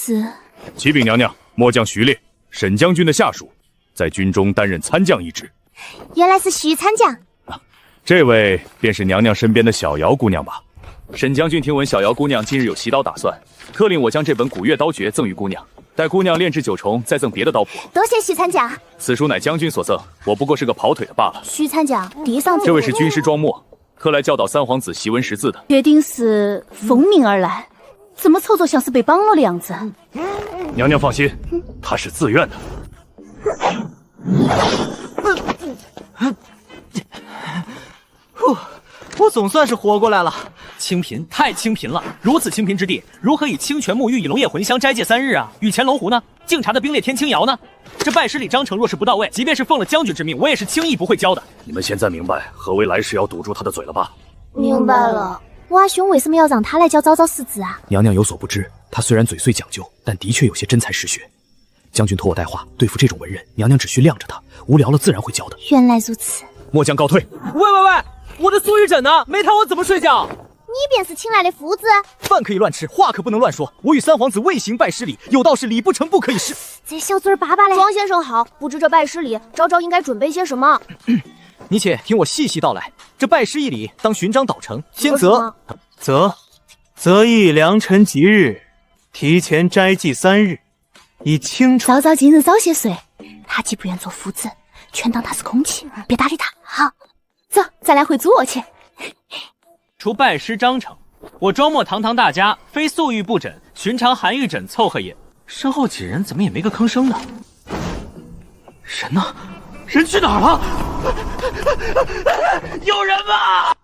是？启禀娘娘，末将徐烈，沈将军的下属，在军中担任参将一职。原来是徐参将。这位便是娘娘身边的小瑶姑娘吧？沈将军听闻小瑶姑娘近日有习刀打算，特令我将这本古月刀诀赠予姑娘，待姑娘炼制9重，再赠别的刀谱。多谢徐参将。此书乃将军所赠，我不过是个跑腿的罢了。徐参将，地上这位是军师庄默，特来教导三皇子习文识字的。决定是奉命而来，怎么瞅着像是被绑了的样子？娘娘放心，他是自愿的。我总算是活过来了。清贫，太清贫了！如此清贫之地，如何以清泉沐浴，以龙叶茴香斋戒3日啊？雨前龙湖呢？敬茶的冰裂天青瑶呢？这拜师礼章程若是不到位，即便是奉了将军之命，我也是轻易不会交的。你们现在明白何为来世要堵住他的嘴了吧？明白了。我阿兄为什么要让他来教早早识字啊？娘娘有所不知，他虽然嘴碎讲究，但的确有些真才实学。将军托我带话，对付这种文人，娘娘只需晾着他，无聊了自然会教的。原来如此。末将告退。喂，我的苏玉枕呢？没他我怎么睡觉？你便是请来的夫子？饭可以乱吃，话可不能乱说。我与三皇子未行拜师礼，有道是礼不成不可以失。这小嘴巴巴嘞。庄先生好，不知这拜师礼，昭昭应该准备些什么？你且听我细细道来。这拜师一礼，当寻章导成，先择一良辰吉日，提前斋祭3日，以清楚。昭昭今日早些睡，他既不愿做夫子，全当他是空气，别搭理他。好，走，咱俩回主卧去。除拜师章程，我庄默堂堂大家，非素玉不枕，寻常寒玉枕凑合也。身后几人怎么也没个吭声的？人呢？人去哪儿了？有人吗？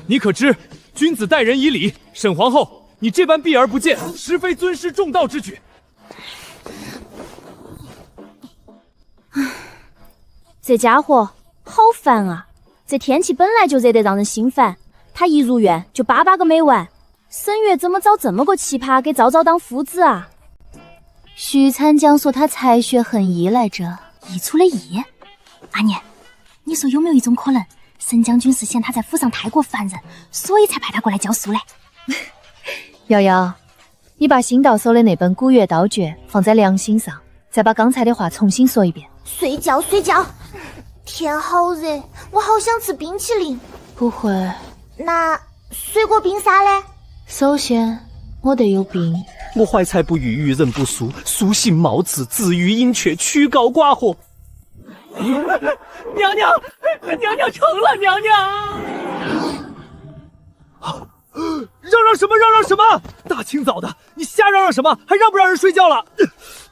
你可知君子待人以礼？沈皇后，你这般避而不见，实非尊师重道之举。这家伙好烦啊！这天气本来就热得让人心烦，他一入院就8个没完。沈月怎么找这么个奇葩给昭昭当夫子啊？徐参将说他才学横溢来着，溢出了溢。阿年，你说有没有一种可能，沈将军是嫌他在府上太过烦人，所以才派他过来教书嘞？瑶瑶，你把新到手的那本古月刀诀放在梁心上，再把刚才的话重新说一遍。睡觉。天好热，我好想吃冰淇淋。不会。那水果冰沙嘞？首先，我得有冰。我怀才不遇，遇人不淑，素性貌自，自喻阴阙，曲高寡惑。娘娘成了，娘娘！嚷嚷什么？大清早的，你瞎嚷嚷什么？还让不让人睡觉了？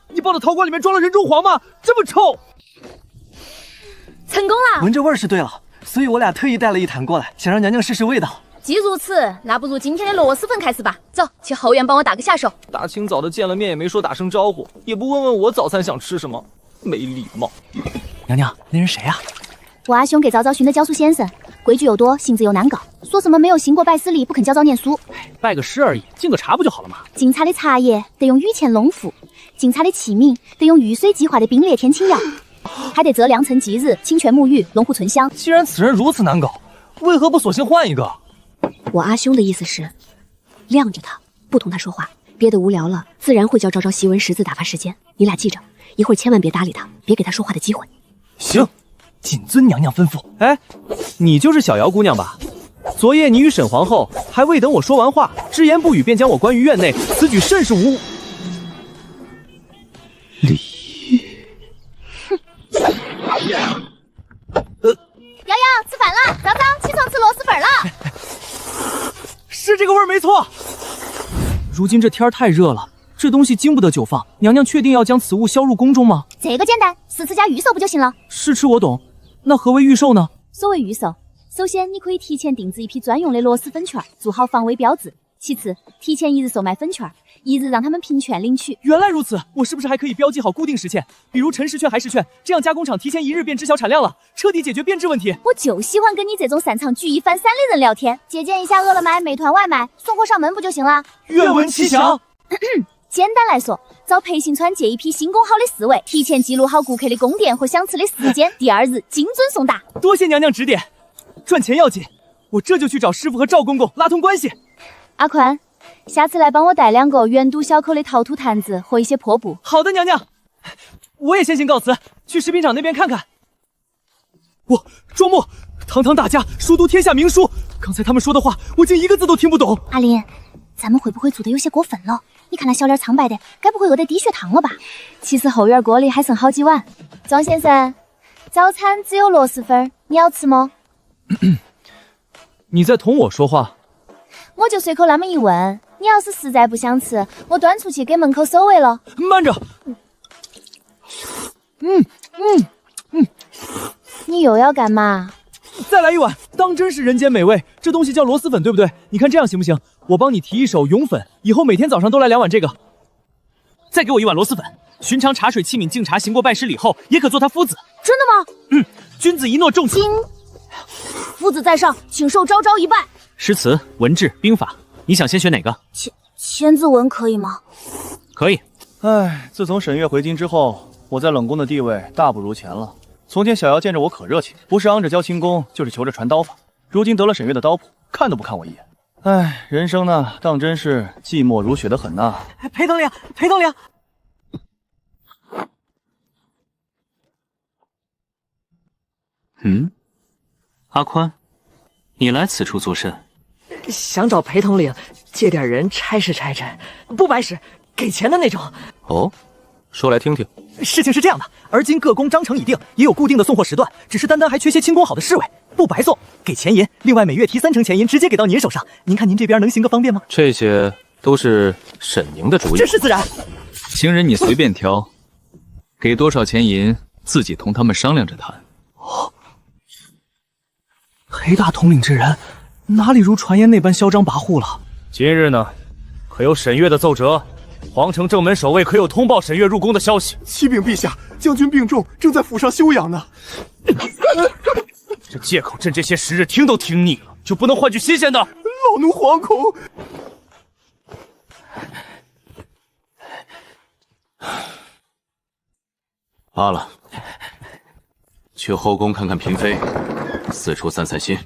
你抱的陶罐里面装了人中黄吗？这么臭！成功了！闻着味儿是对了，所以我俩特意带了一坛过来，想让娘娘试试味道。既如此，那不如今天的螺蛳粉开始吧。走，去后院帮我打个下手。大清早的见了面也没说打声招呼，也不问问我早餐想吃什么，没礼貌。娘娘，那人谁啊？我阿兄给昭昭寻的教书先生，规矩又多，性子又难搞，说什么没有行过拜师礼，不肯教昭念书。拜个师而已，敬个茶不就好了吗？敬茶的茶叶得用雨前龙符，敬茶的器皿得用遇水即化的冰裂天青瑶，还得择良辰吉日，清泉沐浴，龙湖醇香。既然此人如此难搞，为何不索性换一个？我阿兄的意思是，晾着他，不同他说话，憋得无聊了，自然会教昭昭习文识字打发时间。你俩记着，一会儿千万别搭理他，别给他说话的机会。行，谨遵娘娘吩咐。哎，你就是小瑶姑娘吧？昨夜你与沈皇后还未等我说完话，只言不语便将我关于院内，此举甚是无礼。瑶瑶，吃饭了，昭昭，起床吃螺蛳粉了。是这个味儿没错。如今这天儿太热了，这东西经不得久放。娘娘确定要将此物销入宫中吗？这个简单，试吃加预售不就行了？试吃我懂，那何为预售呢？所谓预售，首先你可以提前定制一批专用的螺蛳粉圈，做好防伪标志。其次，提前1日售卖粉圈，1日让他们凭券领取。原来如此，我是不是还可以标记好固定时限，比如陈时券、还时券，这样加工厂提前1日便知晓产量了，彻底解决变质问题。我就喜欢跟你这种擅长举一反三的人聊天。借鉴一下饿了么、美团外卖，送货上门不就行了？愿闻其详。简单来说，找裴行川借一批新工好的思维，提前记录好顾客的供电和想吃的时间，第2日精准送达。多谢娘娘指点，赚钱要紧，我这就去找师傅和赵公公拉通关系。阿宽，下次来帮我带2个圆肚小口的陶土坛子和一些破布。好的，娘娘。我也先行告辞，去食品厂那边看看。庄墨，堂堂大家，熟读天下名书，刚才他们说的话，我竟一个字都听不懂。阿林，咱们会不会做的有些过分了？你看那小脸苍白的，该不会饿得低血糖了吧？其实后院锅里还剩好几碗。庄先生，早餐只有螺蛳粉，你要吃吗？你在同我说话？我就随口那么一问，你要是实在不想吃，我端出去给门口守卫了。慢着。你又要干嘛？再来一碗，当真是人间美味。这东西叫螺蛳粉，对不对？你看这样行不行？我帮你提一手蛹粉，以后每天早上都来2碗这个。再给我1碗螺蛳粉。寻常茶水器皿敬茶行过拜师礼后，也可做他夫子。真的吗？君子一诺重情。夫子在上，请受昭昭一拜。诗词、文志、兵法，你想先学哪个？千字文可以吗？可以。唉，自从沈月回京之后，我在冷宫的地位大不如前了。从前小瑶见着我可热情，不是昂着教轻功，就是求着传刀法。如今得了沈月的刀谱，看都不看我一眼。唉，人生呢，当真是寂寞如雪的很呐。裴统领，裴统领。阿宽，你来此处作甚？想找裴统领借点人差事差差，不白使，给钱的那种。哦，说来听听。事情是这样的，而今各宫章程已定，也有固定的送货时段，只是单单还缺些轻功好的侍卫，不白送，给钱银，另外每月提3成钱银，直接给到您手上。您看您这边能行个方便吗？这些都是沈宁的主意。这是自然。情人你随便挑，给多少钱银，自己同他们商量着谈。裴大统领之人，哪里如传言那般嚣张跋扈了？今日呢，可有沈月的奏折？皇城正门守卫可有通报沈月入宫的消息？启禀陛下，将军病重，正在府上休养呢。这借口朕这些时日听都听腻了，就不能换句新鲜的？老奴惶恐。罢了，去后宫看看嫔妃，四处散散心。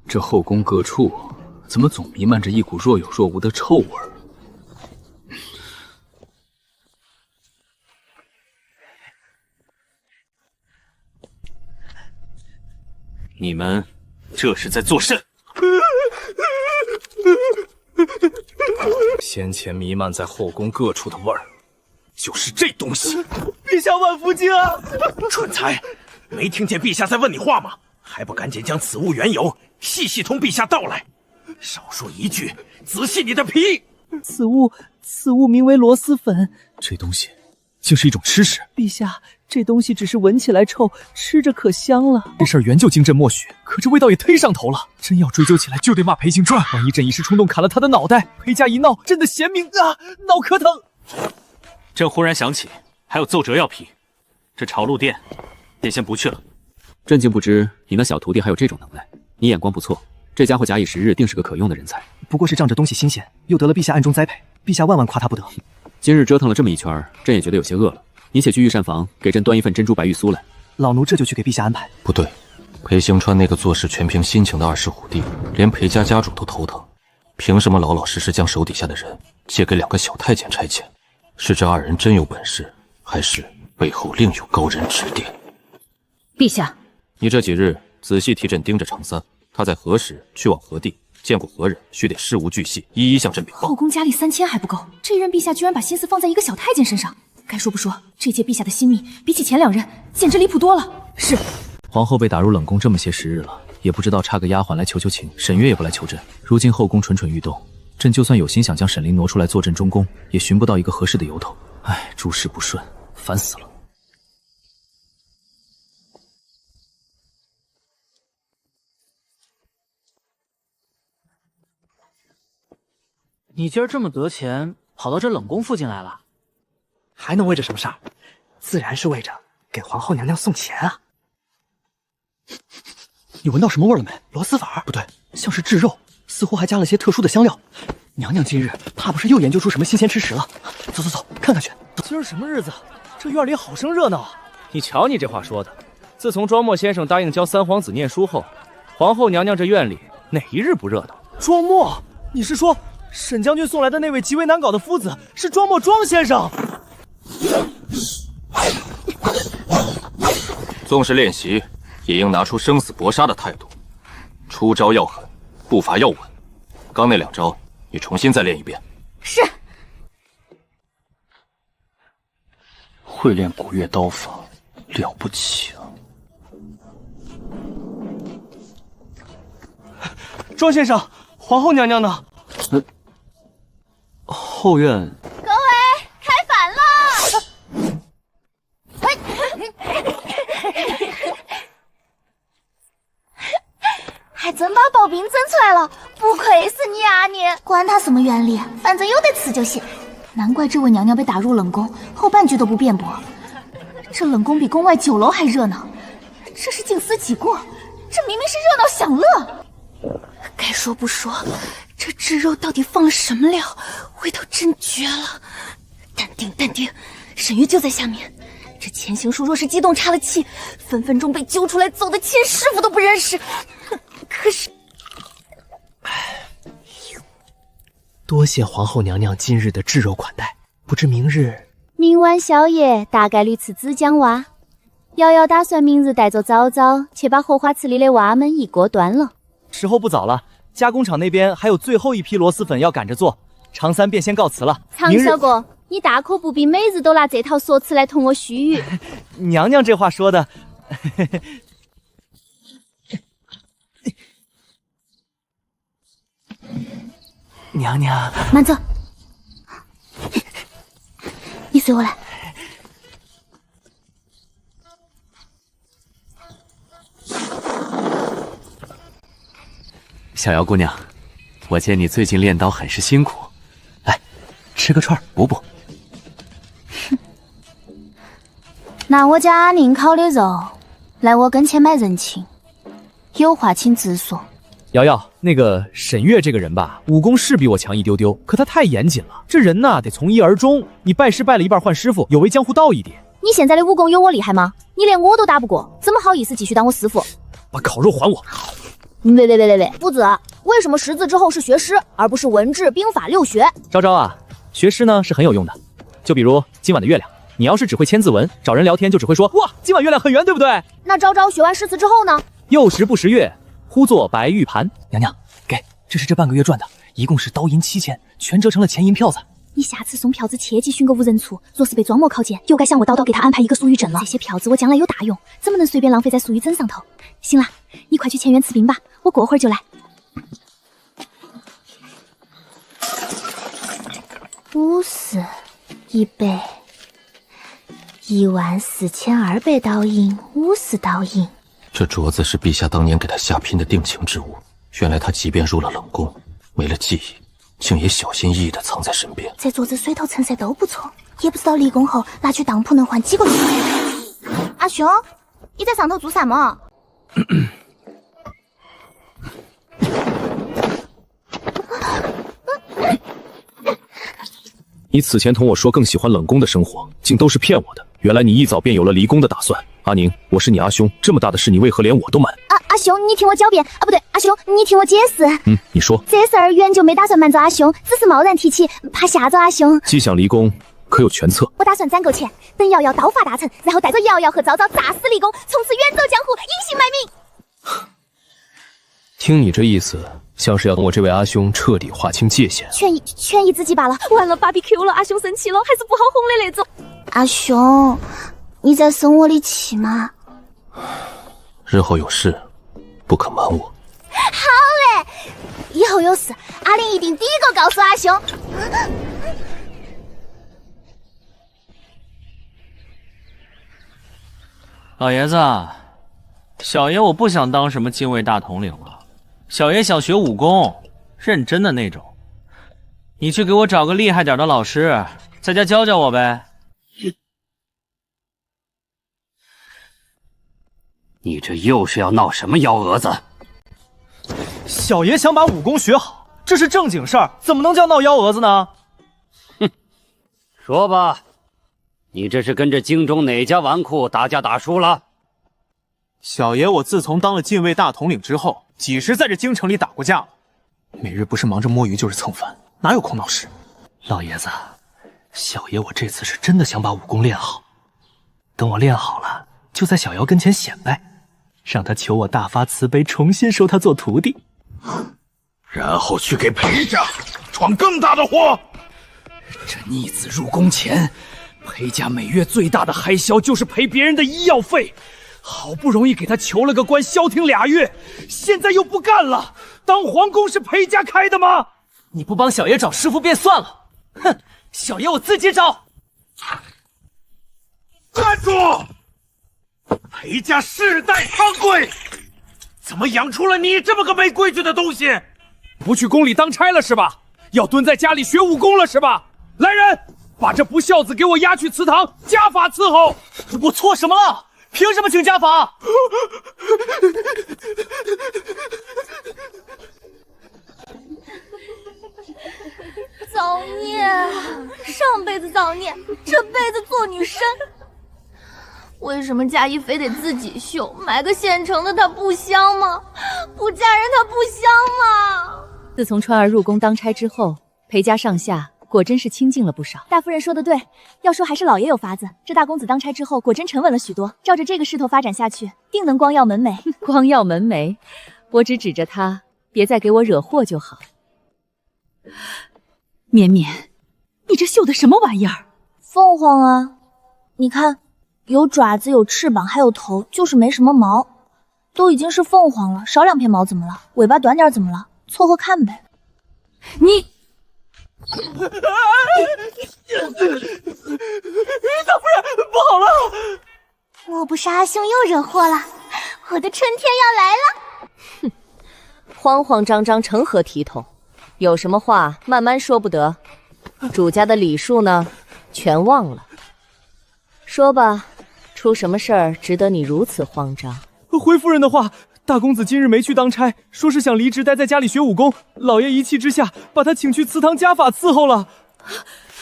这后宫各处怎么总弥漫着一股若有若无的臭味儿？你们这是在作甚？先前弥漫在后宫各处的味儿，就是这东西。陛下万福金安！蠢材，没听见陛下在问你话吗？还不赶紧将此物缘由细细同陛下道来！少说一句，仔细你的皮！此物名为螺蛳粉，这东西竟是一种吃食。陛下，这东西只是闻起来臭，吃着可香了。这事儿原就经朕默许，可这味道也忒上头了。真要追究起来，就得骂裴行传。万一朕一时冲动砍了他的脑袋，裴家一闹，朕的贤名啊，脑壳疼。朕忽然想起，还有奏折要批。这朝露殿，便先不去了。朕竟不知你那小徒弟还有这种能耐，你眼光不错。这家伙假以时日，定是个可用的人才。不过是仗着东西新鲜，又得了陛下暗中栽培，陛下万万夸他不得。今日折腾了这么一圈，朕也觉得有些饿了。你且去御膳房给朕端一份珍珠白玉酥来。老奴这就去给陛下安排。不对，裴行川那个做事全凭心情的二世虎弟，连裴家家主都头疼，凭什么老老实实将手底下的人借给2个小太监差遣？是这2人真有本事，还是背后另有高人指点？陛下，你这几日仔细替朕盯着常三，他在何时去往何地，见过何人，须得事无巨细，一一向朕禀报。后宫佳丽3000还不够，这一任陛下居然把心思放在一个小太监身上。该说不说，这届陛下的心密比起前2任简直离谱多了。是。皇后被打入冷宫这么些时日了，也不知道差个丫鬟来求求情，沈月也不来求朕。如今后宫蠢蠢欲动，朕就算有心想将沈凌挪出来坐镇中宫，也寻不到一个合适的由头。唉，诸事不顺，烦死了。你今儿这么得钱，跑到这冷宫附近来了？还能为着什么事儿？自然是为着给皇后娘娘送钱啊！你闻到什么味了没？螺蛳粉？不对，像是炙肉，似乎还加了些特殊的香料。娘娘今日怕不是又研究出什么新鲜吃食了？走走走，看看去。今儿什么日子？这院里好生热闹啊！你瞧你这话说的，自从庄墨先生答应教三皇子念书后，皇后娘娘这院里哪一日不热闹？庄墨，你是说沈将军送来的那位极为难搞的夫子是庄墨庄先生？纵是练习，也应拿出生死搏杀的态度，出招要狠，步伐要稳。刚那2招，你重新再练一遍。是。会练古月刀法，了不起啊！庄先生，皇后娘娘呢？后院。各位，开饭了！还真把刨冰整出来了，不愧是你啊你！管他什么原理，反正有得吃就行。难怪这位娘娘被打入冷宫后半句都不辩驳。这冷宫比宫外酒楼还热闹，这是静思己过，这明明是热闹享乐。该说不说，这炙肉到底放了什么料，味道真绝了。淡定淡定，沈玉就在下面。这钱行书若是激动岔了气，分分钟被揪出来揍的亲师傅都不认识。可是，多谢皇后娘娘今日的炙肉款待，不知明日。明晚宵夜大概率吃子姜蛙。瑶瑶打算明日带着早早去把荷花池里的蛙们一锅端了。时候不早了，加工厂那边还有最后一批螺蛳粉要赶着做，常三便先告辞了。常小哥，你大可不必每日都拿这套说辞来同我虚语。娘娘这话说的。娘娘，慢走，你随我来。小瑶姑娘，我见你最近练刀很是辛苦，来吃个串补补。拿我家阿宁烤的肉来我跟前买人情，有话请直说。瑶瑶，那个沈月这个人吧，武功是比我强一丢丢，可他太严谨了。这人呐，得从一而终。你拜师拜了一半换师傅，有违江湖道义点。你现在的武功有我厉害吗？你连我都打不过，怎么好意思继续当我师傅？把烤肉还我！喂，夫子，为什么识字之后是学诗，而不是文治兵法六学？昭昭啊，学诗呢是很有用的。就比如今晚的月亮，你要是只会签字文，找人聊天就只会说哇，今晚月亮很圆，对不对？那昭昭学完诗词之后呢？又时不识月，呼作白玉盘。娘娘，给，这是这半个月赚的，一共是刀银7000，全折成了钱银票子。你下次送票子切记寻个无人处，若是被庄墨靠见，又该向我叨叨给他安排一个俗玉枕了。这些票子我将来有大用，怎么能随便浪费在俗玉枕上头？行了，你快去前院吃冰吧，我过会儿就来。50、100、14200刀银，50刀银。这镯子是陛下当年给他下聘的定情之物，原来他即便入了冷宫，没了记忆，竟也小心翼翼地藏在身边。这镯子水头成色都不错，也不知道离宫后拿去当铺能换几个月。阿兄，你在上头做什么？你此前同我说更喜欢冷宫的生活，竟都是骗我的。原来你一早便有了离宫的打算。阿宁，我是你阿兄，这么大的事你为何连我都瞒？阿兄，你听我狡辩啊，不对，阿兄，你听我解释。你说。这事儿原就没打算瞒着阿兄，只是贸然提起，怕吓着阿兄。既想离宫，可有全策？我打算攒够钱，等瑶瑶刀法大成，然后带着瑶瑶和昭昭炸死离宫，从此远走江湖，隐姓埋名。听你这意思，像是要我这位阿兄彻底划清界限。权宜之计罢了。完了，BBQ 了，阿兄生气了，还是不好哄的那种。阿兄，你在生我的气吗？日后有事，不可瞒我。好嘞，以后有事，阿玲一定第一个告诉阿兄。老爷子，小爷我不想当什么禁卫大统领了，小爷想学武功，认真的那种。你去给我找个厉害点的老师，在家教教我呗。你这又是要闹什么幺蛾子？小爷想把武功学好，这是正经事儿，怎么能叫闹幺蛾子呢？哼，说吧，你这是跟着京中哪家纨绔打架打输了？小爷我自从当了禁卫大统领之后，几时在这京城里打过架了？每日不是忙着摸鱼就是蹭饭，哪有空闹事？老爷子，小爷我这次是真的想把武功练好，等我练好了，就在小瑶跟前显摆，让他求我大发慈悲，重新收他做徒弟，然后去给裴家闯更大的祸。这逆子入宫前，裴家每月最大的开销就是赔别人的医药费，好不容易给他求了个官，消停2月，现在又不干了。当皇宫是裴家开的吗？你不帮小爷找师傅便算了，哼，小爷我自己找。站住！裴家世代昌贵，怎么养出了你这么个没规矩的东西？不去宫里当差了是吧？要蹲在家里学武功了是吧？来人，把这不孝子给我押去祠堂，家法伺候。我错什么了？凭什么请家法？造孽！上辈子造孽，这辈子做女生。为什么嫁衣非得自己绣？买个现成的它不香吗？不嫁人它不香吗？自从川儿入宫当差之后，裴家上下果真是清静了不少。大夫人说的对，要说还是老爷有法子。这大公子当差之后，果真沉稳了许多。照着这个势头发展下去，定能光耀门楣。光耀门楣，我只指着他，别再给我惹祸就好。绵绵，你这绣的什么玩意儿？凤凰啊，你看，有爪子，有翅膀，还有头，就是没什么毛。都已经是凤凰了，少2片毛怎么了？尾巴短点怎么了？凑合看呗。你。大夫人，不好了！莫不是阿兄又惹祸了？我的春天要来了！哼，慌慌张张成何体统？有什么话慢慢说不得？主家的礼数呢，全忘了。说吧，出什么事儿值得你如此慌张？回夫人的话。大公子今日没去当差，说是想离职待在家里学武功。老爷一气之下，把他请去祠堂家法伺候了。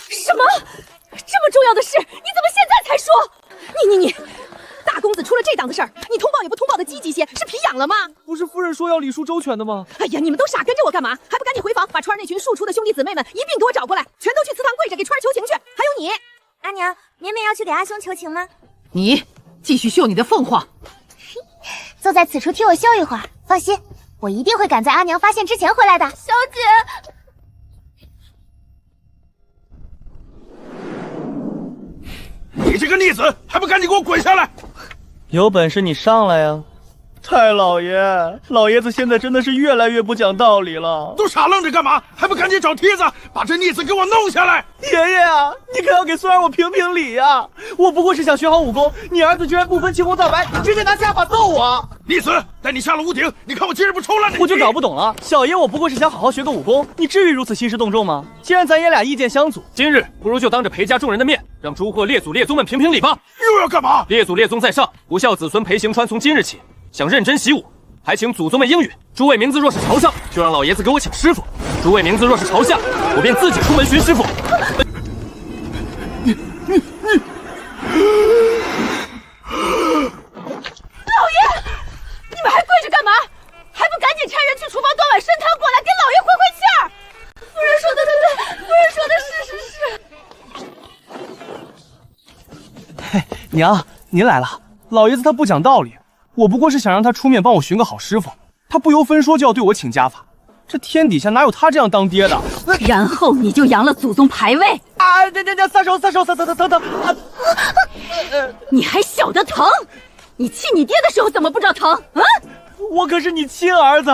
什么？这么重要的事，你怎么现在才说？你，大公子出了这档子事儿，你通报也不通报的积极些，是皮痒了吗？不是夫人说要礼数周全的吗？哎呀，你们都傻跟着我干嘛？还不赶紧回房，把川儿那群庶出的兄弟姊妹们一并给我找过来，全都去祠堂跪着给川儿求情去。还有你，阿娘，绵绵要去给阿兄求情吗？你继续绣你的凤凰。坐在此处替我绣一会儿，放心，我一定会赶在阿娘发现之前回来的。小姐，你这个逆子，还不赶紧给我滚下来！有本事你上来呀！太老爷，老爷子现在真的是越来越不讲道理了。都傻愣着干嘛？还不赶紧找梯子把这逆子给我弄下来！爷爷啊，你可要给孙儿我评评理呀！我不过是想学好武功，你儿子居然不分青红皂白，直接拿家法揍我！逆子，带你下了屋顶，你看我今日不抽烂你！我就搞不懂了，小爷我不过是想好好学个武功，你至于如此兴师动众吗？既然咱爷俩意见相左，今日不如就当着裴家众人的面，让诸贺列祖列宗们评评理吧。又要干嘛？列祖列宗在上，不孝子孙裴行川从今日起想认真习武。还请祖宗们应允。诸位名字若是朝上，就让老爷子给我请师傅；诸位名字若是朝下，我便自己出门寻师傅。老爷，你们还跪着干嘛？还不赶紧差人去厨房端碗参汤过来，给老爷回气儿！夫人说的对，夫人说的是。嘿，娘，您来了。老爷子他不讲道理。我不过是想让他出面帮我寻个好师傅，他不由分说就要对我请家法，这天底下哪有他这样当爹的？然后你就扬了祖宗牌位啊！撒手！疼！你还晓得疼？你气你爹的时候怎么不知道疼？啊！我可是你亲儿子，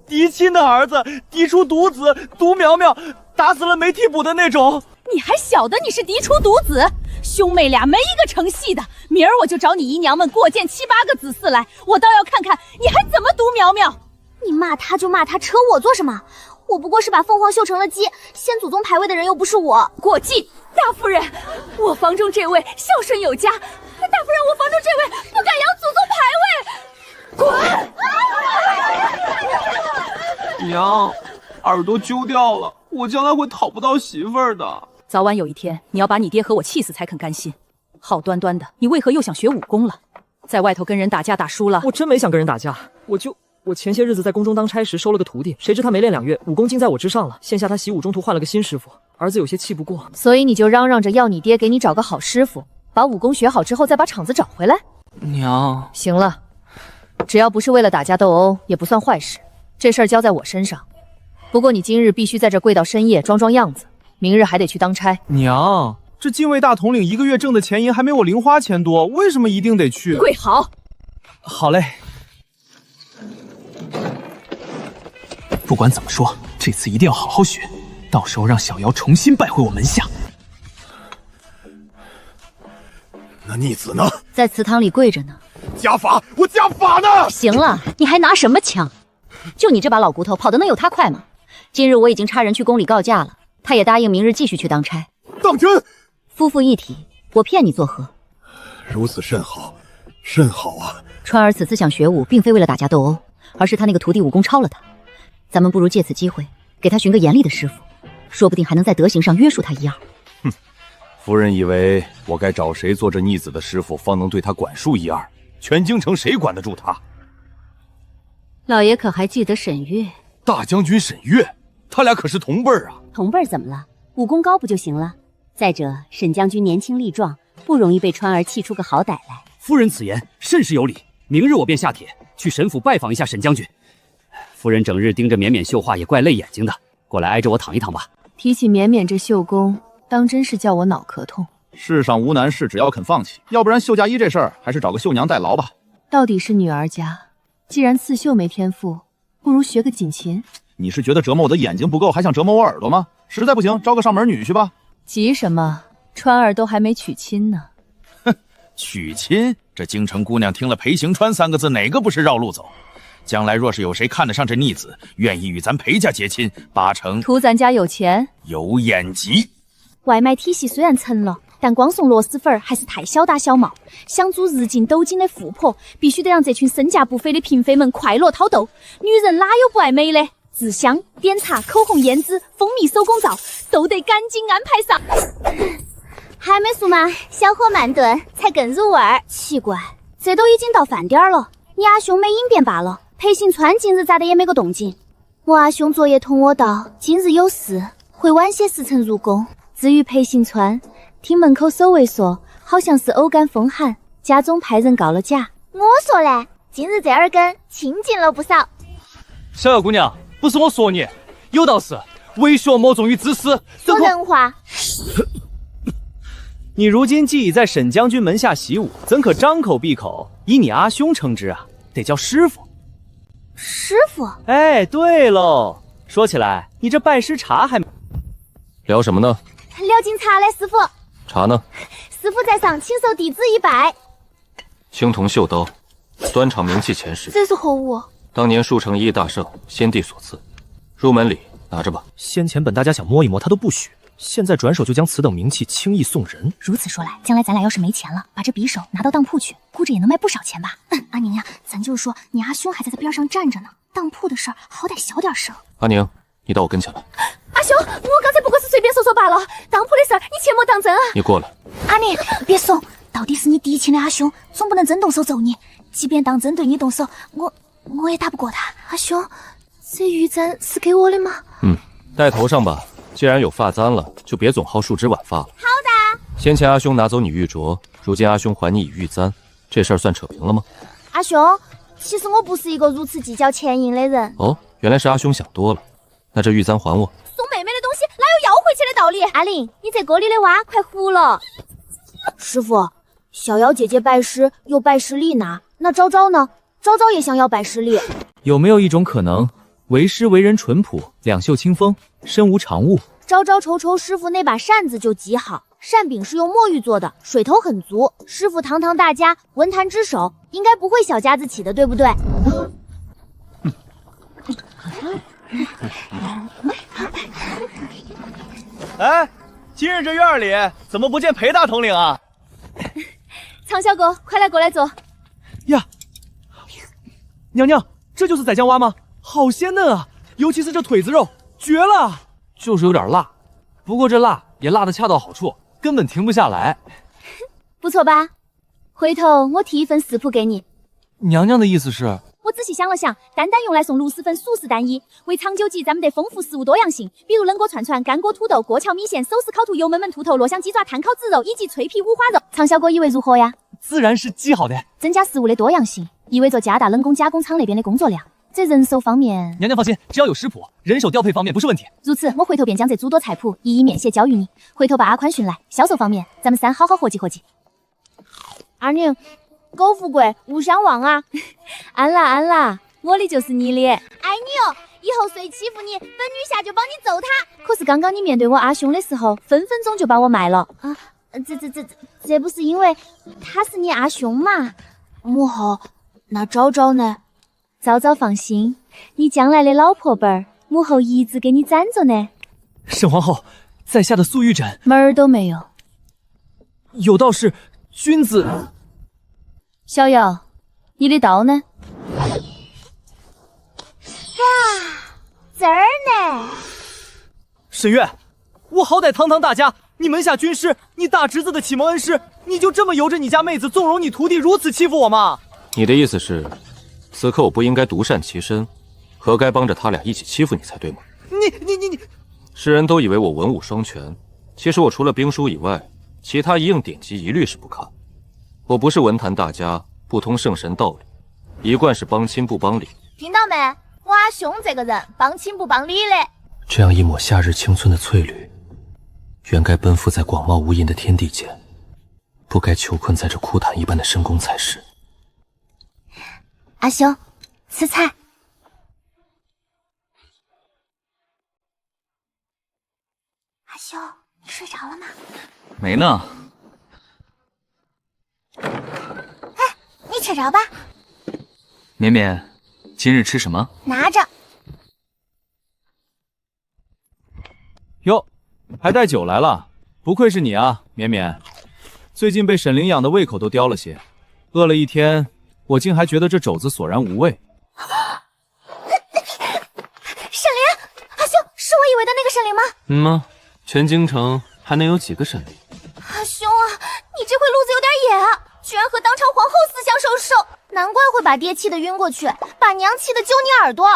嫡亲的儿子，嫡出独子，独苗苗，打死了没替补的那种。你还晓得你是嫡出独子？兄妹俩没一个成系的，明儿我就找你姨娘们过荐7、8个子嗣来，我倒要看看你还怎么独苗苗。你骂他就骂他，扯我做什么？我不过是把凤凰绣成了鸡，先祖宗牌位的人又不是我。过继！大夫人，我房中这位孝顺有加，大夫人，我房中这位不敢扬祖宗牌位。滚！娘，耳朵揪掉了，我将来会讨不到媳妇儿的。早晚有一天，你要把你爹和我气死才肯甘心。好端端的，你为何又想学武功了？在外头跟人打架打输了。我真没想跟人打架，我前些日子在宫中当差时收了个徒弟，谁知他没练2月，武功竟在我之上了。现下他习武中途换了个新师傅，儿子有些气不过，所以你就嚷嚷着要你爹给你找个好师傅，把武功学好之后再把场子找回来。娘，行了，只要不是为了打架斗殴，也不算坏事。这事儿交在我身上。不过你今日必须在这跪到深夜，装样子，明日还得去当差。娘，这禁卫大统领1个月挣的钱银还没我零花钱多，为什么一定得去？跪好。好嘞。不管怎么说，这次一定要好好学，到时候让小瑶重新拜回我门下。那逆子呢？在祠堂里跪着呢。家法，我家法呢？行了，你还拿什么枪？就你这把老骨头，跑得能有他快吗？今日我已经差人去宫里告假了，他也答应明日继续去当差。当真？夫妇一体，我骗你作何？如此甚好，甚好啊！川儿此次想学武，并非为了打架斗殴，而是他那个徒弟武功超了他。咱们不如借此机会给他寻个严厉的师傅，说不定还能在德行上约束他一二。哼，夫人以为我该找谁做这逆子的师傅，方能对他管束一二？全京城谁管得住他？老爷可还记得沈月？大将军沈月，他俩可是同辈儿啊！同辈儿怎么了？武功高不就行了？再者，沈将军年轻力壮，不容易被川儿气出个好歹来。夫人此言甚是有理，明日我便下帖去沈府拜访一下沈将军。夫人整日盯着绵绵绣画也怪累眼睛的，过来挨着我躺一躺吧。提起绵绵这绣工，当真是叫我脑壳痛。世上无难事，只要肯放弃，要不然绣嫁衣这事儿还是找个绣娘代劳吧。到底是女儿家，既然刺绣没天赋，不如学个锦琴。你是觉得折磨我的眼睛不够，还想折磨我耳朵吗？实在不行，招个上门女婿吧。急什么？川儿都还没娶亲呢。哼，娶亲？这京城姑娘听了裴行川3个字，哪个不是绕路走？将来若是有谁看得上这逆子，愿意与咱裴家结亲，8成图咱家有钱有眼疾。外卖体系虽然成了，但光送螺蛳粉还是太小打小冒。想做日进斗金的富婆，必须得让这群身价不菲的嫔妃们快乐讨斗。女人哪有不爱美的？制香、点茶、口红、胭脂、蜂蜜手工皂，都得赶紧安排上。还没熟吗？小火慢炖才更入味儿。奇怪，这都已经到饭点了，你阿兄没应变罢了。裴行川今日咋的也没个动静？我阿兄昨夜同我道，今日有事，会晚些时辰入宫。至于裴行川，听门口守卫说，好像是偶感风寒，家中派人告了假。我说嘞，今日这耳根清静了不少。小姚姑娘，不是我说你，有道是为学莫重于知识。说人话。你如今既已在沈将军门下习武，怎可张口闭口以你阿兄称之啊？得叫师傅。师傅？哎，对喽，说起来，你这拜师茶还没聊什么呢？聊进茶嘞，师傅。茶呢？师傅在上，请受弟子一拜。青铜绣刀，端场名器前十。这是何物？当年数城一役大胜，先帝所赐。入门礼，拿着吧。先前本大家想摸一摸，他都不许。现在转手就将此等名器轻易送人。如此说来，将来咱俩要是没钱了，把这匕首拿到当铺去，估着也能卖不少钱吧。阿宁呀，咱就说你阿兄还在边上站着呢，当铺的事儿好歹小点声。阿宁，你到我跟前来。阿兄，我刚才不过是随便说说罢了，当铺的事儿你切莫当真啊。你过来。阿宁，别怂，到底是你嫡亲的阿兄，总不能真动手揍你。即便当真对你动手，我也打不过他。阿兄，这玉簪是给我的吗？戴头上吧。既然有发簪了，就别总好树枝晚发了。好的。先前阿兄拿走你玉镯，如今阿兄还你以玉簪，这事儿算扯平了吗？阿兄，其实我不是一个如此计较钱银的人。哦，原来是阿兄想多了。那这玉簪还我。送妹妹的东西哪有要回去的道理？阿玲，你这锅里的蛙快糊了。师傅，小瑶姐姐拜师有拜师礼拿，那昭昭呢？昭昭也想要拜师礼。有没有一种可能，为师为人淳朴，两袖清风，身无长物？昭昭瞅师傅那把扇子就极好，扇柄是用墨玉做的，水头很足。师傅堂堂大家，文坛之首，应该不会小家子气的，对不对？哎，今日这院里怎么不见裴大统领啊？苍小狗，快来过来坐。呀，娘娘，这就是宰酱蛙吗？好鲜嫩啊，尤其是这腿子肉，绝了！就是有点辣，不过这辣也辣得恰到好处，根本停不下来。不错吧？回头我提一份食谱给你。娘娘的意思是？我仔细想了想，单单用来送60分熟食单一，为长久计咱们得丰富食物多样性，比如冷锅串串、干锅土豆、过桥米线、手撕烤兔、油焖焖兔头、落香鸡爪、炭烤子肉以及脆皮五花肉。长效果意味如何呀？自然是极好的。增加食物的多样性，意味着加大冷宫加工厂那边的工作量。在人手方面，娘娘放心，只要有食谱，人手调配方面不是问题。如此，我回头便将这诸多菜谱一一面写交予你。回头把阿宽寻来，销售方面咱们3好好合计合计。阿宁，苟富贵，勿相忘啊！安啦安啦，我的就是你的，爱你哦！以后谁欺负你，本女下就帮你揍他。可是刚刚你面对我阿兄的时候，分分钟就把我卖了啊！这不是因为他是你阿兄嘛？母后，那昭昭呢？昭昭放心，你将来的老婆本儿，母后一直给你攒着呢。沈皇后，在下的素玉枕门儿都没有。有道是君子。小瑶，你的刀呢？哇，这儿呢。沈月，我好歹堂堂大家，你门下军师，你大侄子的启蒙恩师，你就这么由着你家妹子纵容你徒弟如此欺负我吗？你的意思是，此刻我不应该独善其身，何该帮着他俩一起欺负你才对吗？你，世人都以为我文武双全，其实我除了兵书以外，其他一应典籍一律是不看。我不是文坛大家，不通圣神道理，一贯是帮亲不帮理。听到没？我阿兄这个人帮亲不帮理的。这样一抹夏日青春的翠绿，原该奔赴在广袤无垠的天地间，不该囚困在这枯潭一般的深宫才是。阿兄，吃菜。阿兄，你睡着了吗？没呢。你吃着吧。绵绵，今日吃什么？拿着。哟，还带酒来了，不愧是你啊，绵绵。最近被沈凌养的胃口都刁了些，饿了一天，我竟还觉得这肘子索然无味。沈凌，阿兄，是我以为的那个沈凌吗？吗？全京城还能有几个沈凌？阿兄啊，你这回路子有点野啊！居然和当朝皇后私相授受，难怪会把爹气得晕过去，把娘气得揪你耳朵。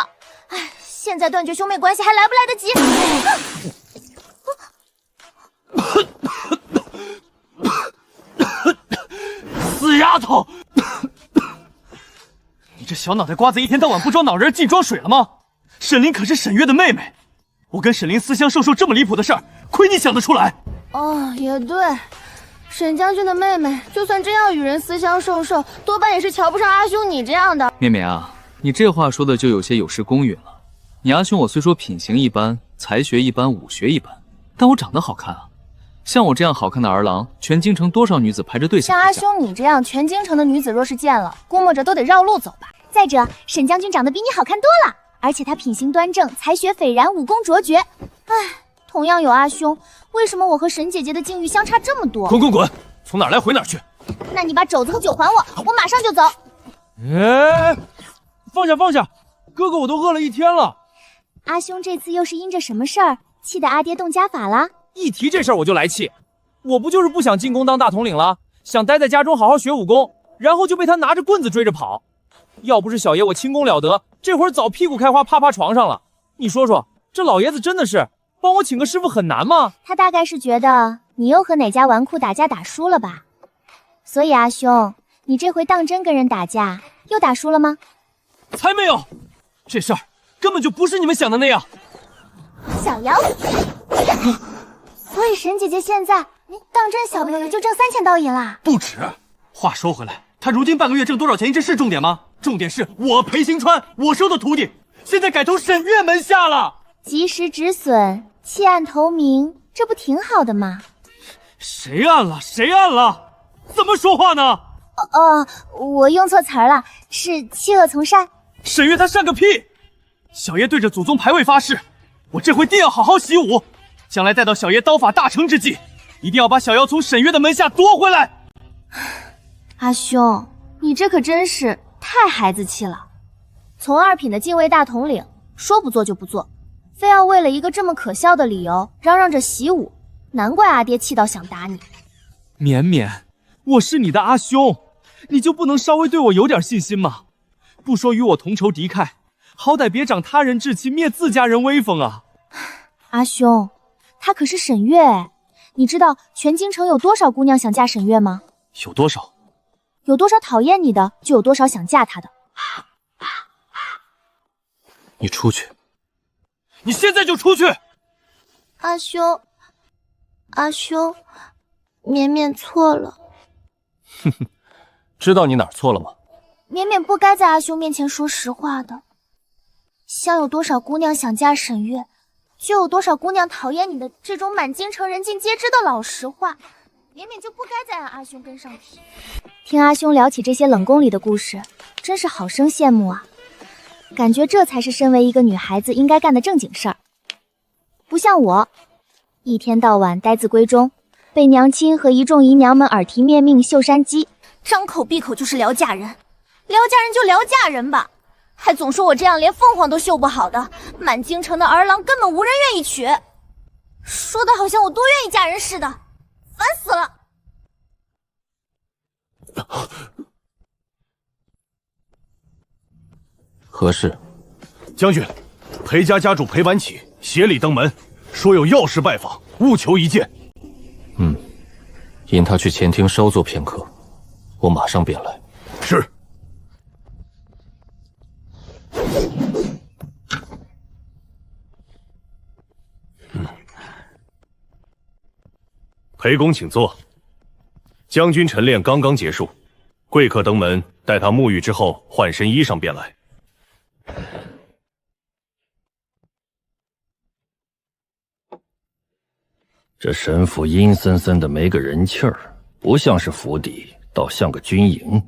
哎，现在断绝兄妹关系还来不来得及？死丫头！你这小脑袋瓜子一天到晚不装脑仁净装水了吗？沈凌可是沈月的妹妹，我跟沈凌私相授受这么离谱的事儿，亏你想得出来。哦，也对。沈将军的妹妹，就算真要与人私相授受，多半也是瞧不上阿兄你这样的。绵绵啊，你这话说的就有些有失公允了。你阿兄我虽说品行一般，才学一般，武学一般，但我长得好看啊。像我这样好看的儿郎，全京城多少女子排着队想。像阿兄你这样，全京城的女子若是见了，估摸着都得绕路走吧。再者，沈将军长得比你好看多了，而且他品行端正，才学斐然，武功卓绝。唉，同样有阿兄，为什么我和沈姐姐的境遇相差这么多？滚滚滚，从哪儿来回哪儿去。那你把肘子和酒还我，我马上就走。哎，放下放下，哥哥我都饿了一天了。阿兄这次又是因着什么事儿气得阿爹动家法啦？一提这事儿我就来气，我不就是不想进宫当大统领了，想待在家中好好学武功，然后就被他拿着棍子追着跑。要不是小爷我轻功了得，这会儿早屁股开花趴床上了。你说说，这老爷子真的是帮我请个师傅很难吗？他大概是觉得你又和哪家纨绔打架打输了吧？所以阿兄，你这回当真跟人打架又打输了吗？才没有，这事儿根本就不是你们想的那样。小妖，所以沈姐姐现在当真小朋友就挣3000刀银啦？不止。话说回来，他如今半个月挣多少钱，这是重点吗？重点是我裴行川，我收的徒弟，现在改投沈月门下了。及时止损，弃暗投明，这不挺好的吗？谁暗了？谁暗了？怎么说话呢？我用错词儿了，是弃恶从善。沈月他善个屁！小爷对着祖宗牌位发誓，我这回定要好好习武，将来待到小爷刀法大成之际，一定要把小妖从沈月的门下夺回来。阿兄，你这可真是太孩子气了。从2品的禁卫大统领，说不做就不做，非要为了一个这么可笑的理由嚷嚷着习武，难怪阿爹气到想打你。绵绵，我是你的阿兄，你就不能稍微对我有点信心吗？不说与我同仇敌忾，好歹别长他人志气，灭自家人威风啊！阿兄，他可是沈月哎，你知道全京城有多少姑娘想嫁沈月吗？有多少？有多少讨厌你的，就有多少想嫁他的。你出去！你现在就出去！阿兄，阿兄，绵绵错了。哼哼，知道你哪儿错了吗？绵绵不该在阿兄面前说实话的。像有多少姑娘想嫁沈月，就有多少姑娘讨厌你的这种满京城人尽皆知的老实话。绵绵就不该再让阿兄跟上提。听阿兄聊起这些冷宫里的故事，真是好生羡慕啊！感觉这才是身为一个女孩子应该干的正经事儿，不像我，一天到晚待字闺中，被娘亲和一众姨娘们耳提面命秀山鸡，张口闭口就是聊嫁人，聊嫁人就聊嫁人吧，还总说我这样连凤凰都绣不好的，满京城的儿郎根本无人愿意娶，说的好像我多愿意嫁人似的，烦死了。何事？将军，裴家家主裴晚起协礼登门，说有要事拜访，务求一见。引他去前厅稍坐片刻，我马上便来。是。裴公请坐。将军晨练刚刚结束，贵客登门，待他沐浴之后换身衣裳便来。这神府阴森森的，没个人气儿，不像是府邸，倒像个军营。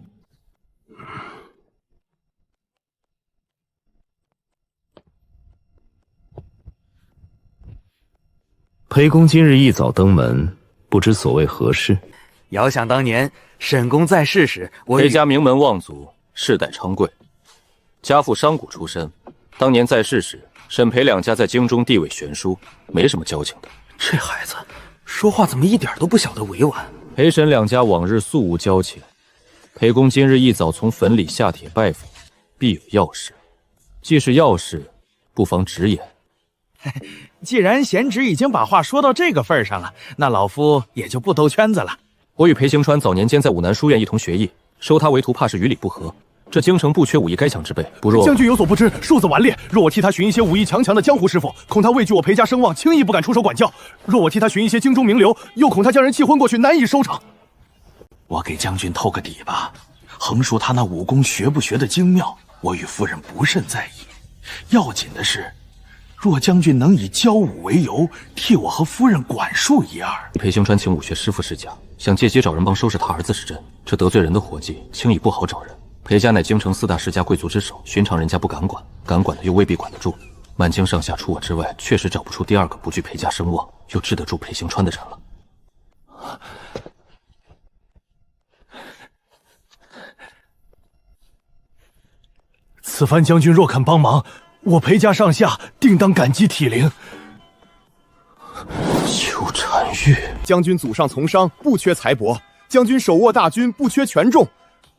裴公今日一早登门，不知所谓何事？遥想当年，沈公在世时，裴家名门望族，世代昌贵，家父商贾出身。当年在世时，沈裴两家在京中地位悬殊，没什么交情的。这孩子说话怎么一点都不晓得委婉？裴沈两家往日素无交情，裴公今日一早从坟里下帖拜访，必有要事。既是要事，不妨直言。既然贤侄已经把话说到这个份上了，那老夫也就不兜圈子了。我与裴行川早年间在武南书院一同学艺，收他为徒怕是与理不合。这京城不缺武艺该强之辈，不若……将军有所不知，庶子顽劣。若我替他寻一些武艺强的江湖师傅，恐他畏惧我裴家声望，轻易不敢出手管教；若我替他寻一些京中名流，又恐他将人气昏过去，难以收场。我给将军透个底吧，横说他那武功学不学的精妙，我与夫人不甚在意。要紧的是，若将军能以教武为由，替我和夫人管束一二。裴行川请武学师傅施教，想借机找人帮收拾他儿子是真，这得罪人的活计，轻易不好找人。裴家乃京城4大世家贵族之首，寻常人家不敢管，敢管的又未必管得住。满京上下除我之外，确实找不出第二个不惧裴家声望，又治得住裴行川的人了。此番将军若肯帮忙，我裴家上下定当感激涕零。秋蝉玉，将军祖上从商，不缺财帛；将军手握大军，不缺权重。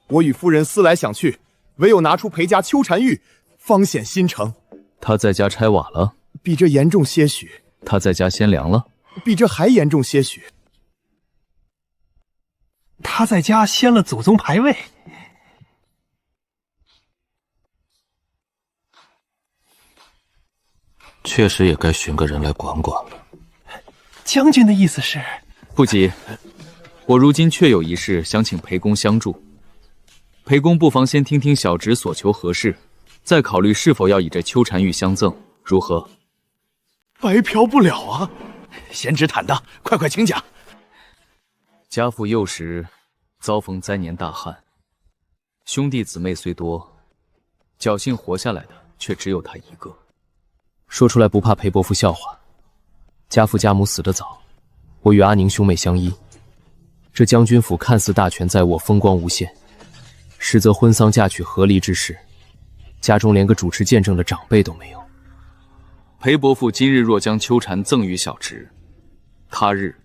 我与夫人思来想去，唯有拿出裴家秋蝉玉，方显心诚。他在家拆瓦了，比这严重些许；他在家先凉了，比这还严重些许；他在家掀了祖宗牌位。确实也该寻个人来管管了。将军的意思是？不急，我如今确有一事想请裴公相助。裴公不妨先听听小侄所求何事，再考虑是否要以这秋蝉玉相赠，如何？白嫖不了啊！贤侄坦荡，快请讲。家父幼时遭逢灾年大旱，兄弟姊妹虽多，侥幸活下来的却只有他一个。说出来不怕裴伯父笑话，家父家母死得早，我与阿宁兄妹相依。这将军府看似大权在握，风光无限，实则婚丧嫁娶合离之事，家中连个主持见证的长辈都没有。裴伯父今日若将秋蝉赠与小侄，他日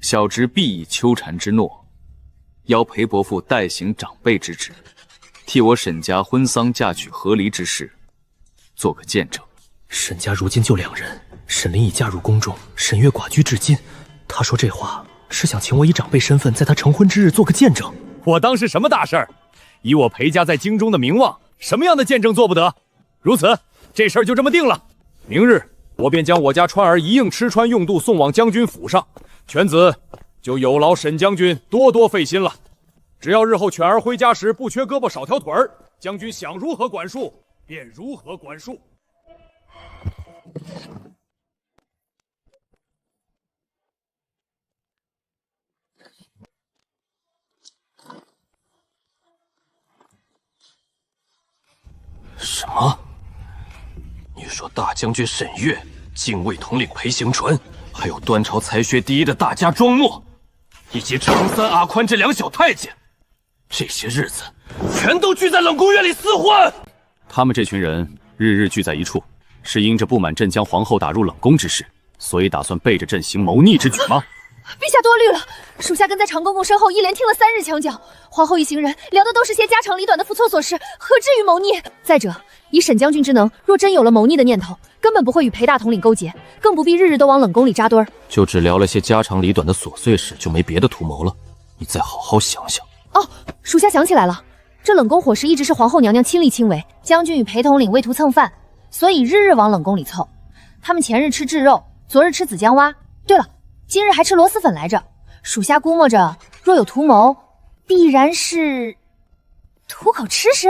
小侄必以秋蝉之诺，邀裴伯父代行长辈之职，替我沈家婚丧嫁娶和离之事做个见证。沈家如今就2人，沈凌已嫁入宫中，沈月寡居至今。他说这话是想请我以长辈身份，在他成婚之日做个见证。我当是什么大事儿？以我裴家在京中的名望，什么样的见证做不得？如此，这事儿就这么定了。明日我便将我家川儿一应吃穿用度送往将军府上，犬子就有劳沈将军多多费心了。只要日后犬儿回家时不缺胳膊少条腿儿，将军想如何管束便如何管束。什么？你说大将军沈月、禁卫统领裴行传，还有端朝才学第一的大家庄默，以及长三阿宽这2小太监，这些日子全都聚在冷宫院里厮混？他们这群人日日聚在一处，是因着不满朕将皇后打入冷宫之事，所以打算背着朕行谋逆之举吗？陛下多虑了，属下跟在长公公身后，一连听了3日墙角，皇后一行人聊的都是些家长里短的不错琐事，何至于谋逆？再者，以沈将军之能，若真有了谋逆的念头，根本不会与裴大统领勾结，更不必日日都往冷宫里扎堆儿。就只聊了些家长里短的琐碎事，就没别的图谋了？你再好好想想。哦，属下想起来了，这冷宫伙食一直是皇后娘娘亲力亲为，将军与裴统领为图蹭饭，所以日日往冷宫里凑。他们前日吃炙肉，昨日吃紫姜蛙，对了，今日还吃螺蛳粉来着。属下估摸着，若有图谋，必然是吐口吃食。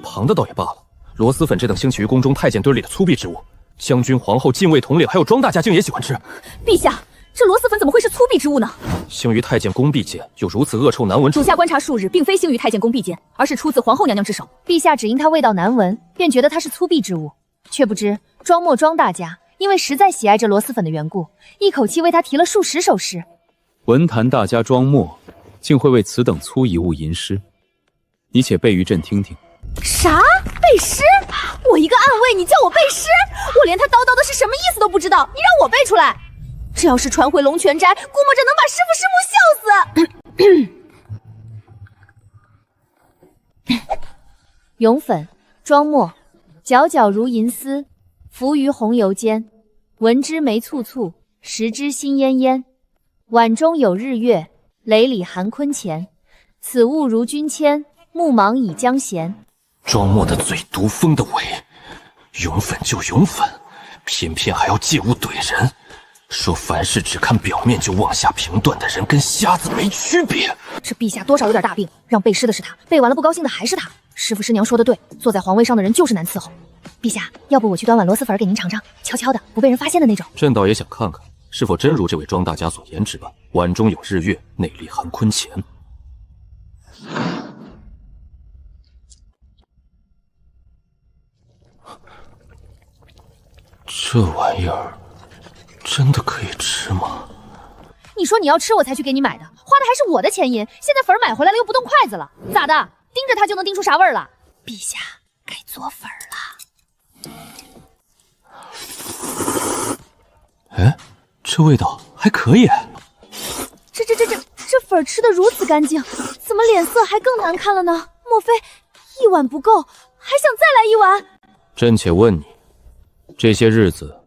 旁的倒也罢了，螺蛳粉这等兴起于宫中太监堆里的粗鄙之物，将军、皇后、禁卫统领还有庄大家竟也喜欢吃。陛下，这螺蛳粉怎么会是粗鄙之物呢？兴于太监宫婢间，有如此恶臭难闻。属下观察数日，并非兴于太监宫婢间，而是出自皇后娘娘之手。陛下只因它味道难闻，便觉得它是粗鄙之物，却不知庄默庄大家因为实在喜爱这螺蛳粉的缘故，一口气为他提了数十首诗。文坛大家庄默，竟会为此等粗夷物吟诗，你且背于朕听听。啥？背诗？我一个暗卫，你叫我背诗？我连他叨叨的是什么意思都不知道，你让我背出来？这要是传回龙泉斋，估摸着能把师傅师母笑死。咏粉，庄默，皎皎如银丝，浮于红油间。闻之眉蹙蹙，食之心奄奄。碗中有日月，雷里含坤乾。此物如君谦，目盲以将闲。庄默的嘴毒蜂的尾，咏粉就咏粉，偏偏还要借物怼人，说凡事只看表面就妄下评断的人跟瞎子没区别。这陛下多少有点大病，让背诗的是他，背完了不高兴的还是他。师傅师娘说的对，坐在皇位上的人就是难伺候。陛下，要不我去端碗螺蛳粉给您尝尝，悄悄的，不被人发现的那种。朕倒也想看看，是否真如这位庄大家所言之般，碗中有日月，内里含坤乾。这玩意儿真的可以吃吗？你说你要吃我才去给你买的，花的还是我的钱银，现在粉买回来了又不动筷子了，咋的？盯着它就能盯出啥味儿了？陛下该做粉了。哎，这味道还可以。这粉吃的如此干净，怎么脸色还更难看了呢？莫非一碗不够，还想再来一碗？朕且问你，这些日子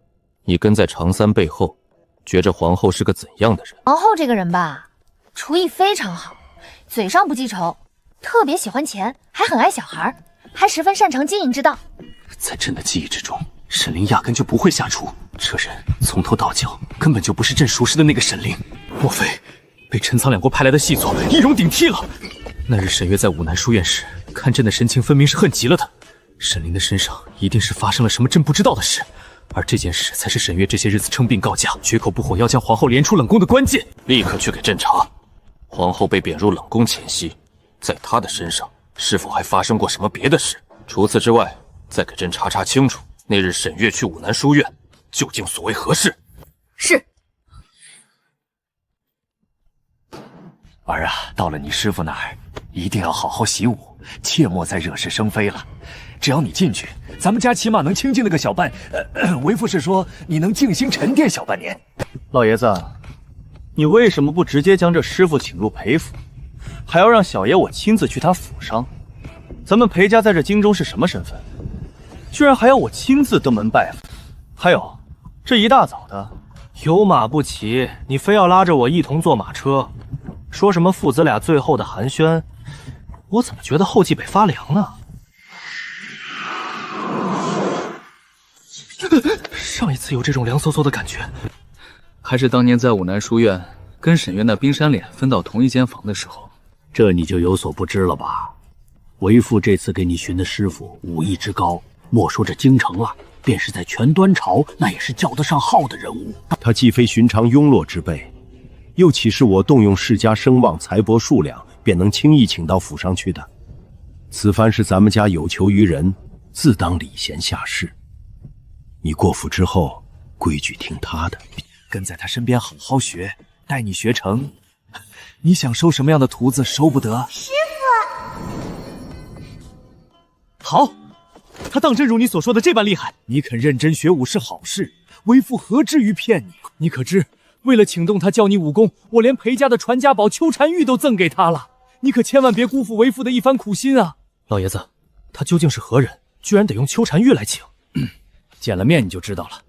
你跟在常三背后，觉着皇后是个怎样的人？皇后这个人吧，厨艺非常好，嘴上不记仇，特别喜欢钱，还很爱小孩，还十分擅长经营之道。在朕的记忆之中，沈凌压根就不会下厨，这人从头到脚根本就不是朕熟识的那个沈凌。莫非被陈仓两国派来的细作一拥顶替了？那日沈月在武南书院时，看朕的神情分明是恨极了的。沈凌的身上一定是发生了什么朕不知道的事，而这件事才是沈月这些日子称病告假，绝口不火要将皇后连出冷宫的关键。立刻去给朕查，皇后被贬入冷宫前夕，在她的身上是否还发生过什么别的事？除此之外，再给朕查查清楚，那日沈月去武南书院究竟所为何事？是。儿啊，到了你师傅那儿，一定要好好习武，切莫再惹是生非了。只要你进去，咱们家起码能清静了个小半。为父是说你能静心沉淀小半年。老爷子，你为什么不直接将这师傅请入裴府，还要让小爷我亲自去他府上。咱们裴家在这京中是什么身份？居然还要我亲自登门拜访？还有，这一大早的，有马不骑，你非要拉着我一同坐马车，说什么父子俩最后的寒暄，我怎么觉得后脊背发凉呢？上一次有这种凉飕飕的感觉，还是当年在武南书院跟沈月那冰山脸分到同一间房的时候。这你就有所不知了吧？为父这次给你寻的师傅武艺之高，莫说这京城了，便是在全端朝，那也是叫得上号的人物。他既非寻常庸弱之辈，又岂是我动用世家声望、财帛数两便能轻易请到府上去的？此番是咱们家有求于人，自当礼贤下士。你过府之后，规矩听他的，跟在他身边好好学，待你学成。你想收什么样的徒子，收不得。师傅，好，他当真如你所说的这般厉害。你肯认真学武是好事，为父何至于骗你？你可知，为了请动他教你武功，我连裴家的传家宝秋蝉玉都赠给他了。你可千万别辜负为父的一番苦心啊！老爷子，他究竟是何人？居然得用秋蝉玉来请？见了面你就知道了。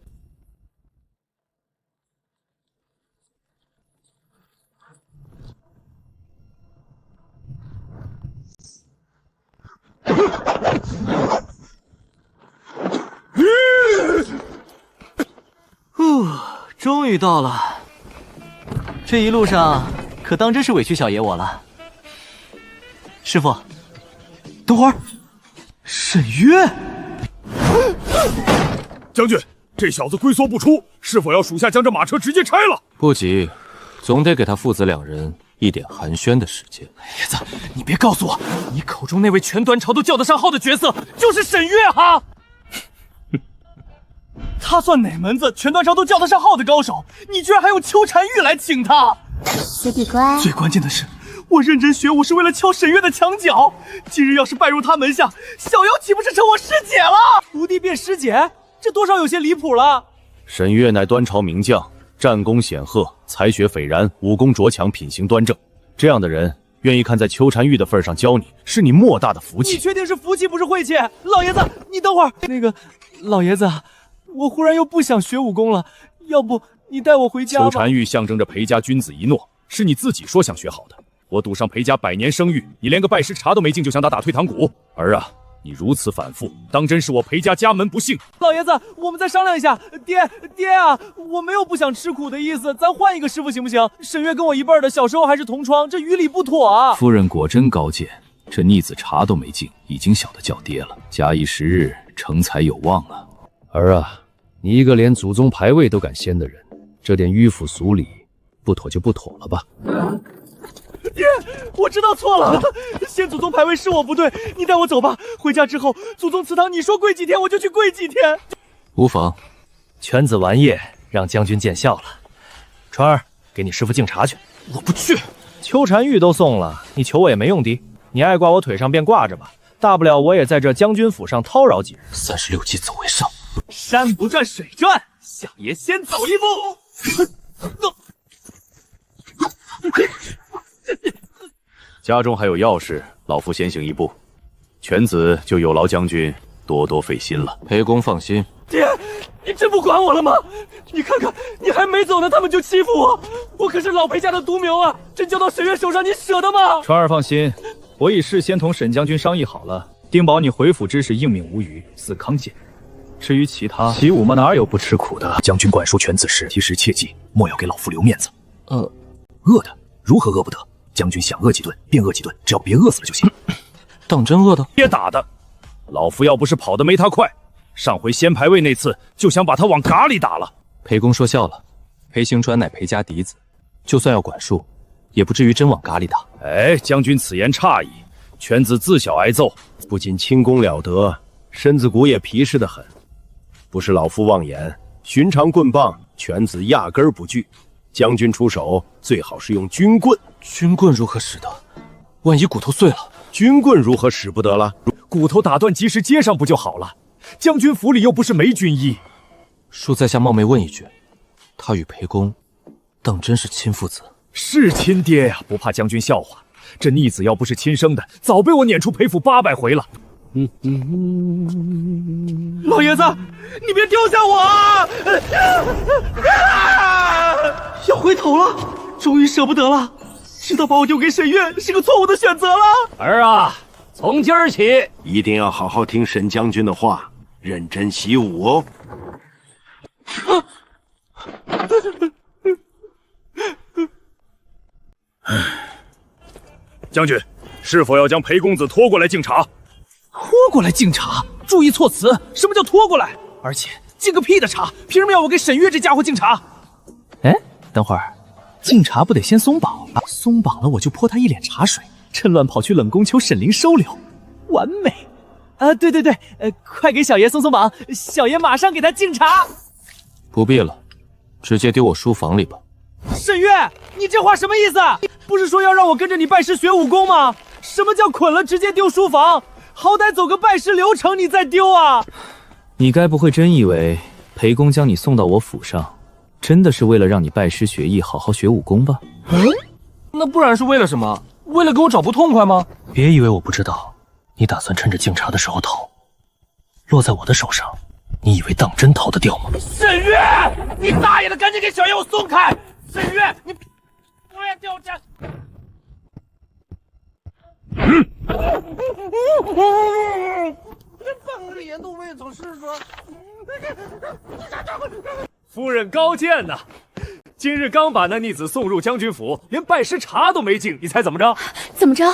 终于到了。这一路上可当真是委屈小爷我了。师傅，等会儿，沈月。将军，这小子龟缩不出，是否要属下将这马车直接拆了？不急，总得给他父子两人一点寒暄的时间。爷子，你别告诉我，你口中那位全端朝都叫得上号的角色就是沈月哈？他算哪门子全端朝都叫得上号的高手？你居然还用秋蝉玉来请他！学弟乖。最关键的是，我认真学武是为了敲沈月的墙角。今日要是拜入他门下，小妖岂不是成我师姐了？徒弟变师姐，这多少有些离谱了。沈月乃端朝名将，战功显赫，才学斐然，武功卓强，品行端正。这样的人，愿意看在秋蝉玉的份上教你，是你莫大的福气。你确定是福气不是晦气？老爷子，你等会儿。那个，老爷子，我忽然又不想学武功了，要不你带我回家吧。秋蝉玉象征着裴家君子一诺，是你自己说想学好的。我赌上裴家100年声誉，你连个拜师茶都没进就想打退堂鼓。儿啊，你如此反复，当真是我裴家家门不幸。老爷子，我们再商量一下。爹啊，我没有不想吃苦的意思，咱换一个师傅行不行？沈月跟我一辈的，小时候还是同窗，这于理不妥啊。夫人果真高见，这逆子茶都没敬，已经晓得叫爹了。假以时日，成才有望啊。儿啊，你一个连祖宗牌位都敢掀的人，这点迂腐俗礼，不妥就不妥了吧。爹，我知道错了，先祖宗牌位是我不对，你带我走吧。回家之后，祖宗祠堂你说跪几天我就去跪几天。无妨，犬子玩夜，让将军见笑了。川儿，给你师傅敬茶去。我不去。秋蝉玉都送了，你求我也没用的。你爱挂我腿上便挂着吧，大不了我也在这将军府上叨扰几日。36计走为上。山不转水转，小爷先走一步。家中还有要事，老夫先行一步。犬子就有劳将军多多费心了。裴公放心。爹，你真不管我了吗？你看看，你还没走呢，他们就欺负我。我可是老裴家的独苗啊，真交到沈月手上，你舍得吗？川儿放心，我已事先同沈将军商议好了，定保你回府之时应命无虞，死康健。至于其他，习武嘛，哪有不吃苦的？将军管束犬子时，其实切记莫要给老夫留面子。饿的如何饿不得？将军想饿几顿便饿几顿，只要别饿死了就行。当真饿的？别打的，老夫要不是跑得没他快，上回掀牌位那次就想把他往嘎里打了。裴公说笑了，裴行川乃裴家嫡子，就算要管束，也不至于真往嘎里打。哎，将军此言差矣，犬子自小挨揍，不仅轻功了得，身子骨也皮实得很。不是老夫妄言，寻常棍棒，犬子压根儿不惧。将军出手，最好是用军棍。军棍如何使得？万一骨头碎了，军棍如何使不得了？骨头打断及时接上不就好了？将军府里又不是没军医。恕在下冒昧问一句，他与裴公当真是亲父子？是亲爹呀，不怕将军笑话。这逆子要不是亲生的，早被我撵出裴府800回了。老爷子，你别丢下我啊！要回头了，终于舍不得了。知道把我丢给沈月是个错误的选择了。儿啊，从今儿起一定要好好听沈将军的话，认真习武哦。将军，是否要将裴公子拖过来敬茶？拖过来敬茶，注意措辞。什么叫拖过来？而且敬个屁的茶，凭什么要我给沈月这家伙敬茶？哎，等会儿，敬茶不得先松绑啊？松绑了我就泼他一脸茶水，趁乱跑去冷宫求沈凌收留，完美。对，快给小爷松松绑，小爷马上给他敬茶。不必了，直接丢我书房里吧。沈月，你这话什么意思？不是说要让我跟着你拜师学武功吗？什么叫捆了直接丢书房？好歹走个拜师流程你再丢啊！你该不会真以为裴公将你送到我府上，真的是为了让你拜师学艺，好好学武功吧？那不然是为了什么？为了给我找不痛快吗？别以为我不知道，你打算趁着敬茶的时候逃，落在我的手上，你以为当真逃得掉吗？沈月，你大爷的，赶紧给小爷我松开！沈月，你不要掉这！这半个脸都未曾试着。夫人高见呐！今日刚把那逆子送入将军府，连拜师茶都没敬，你猜怎么着？怎么着？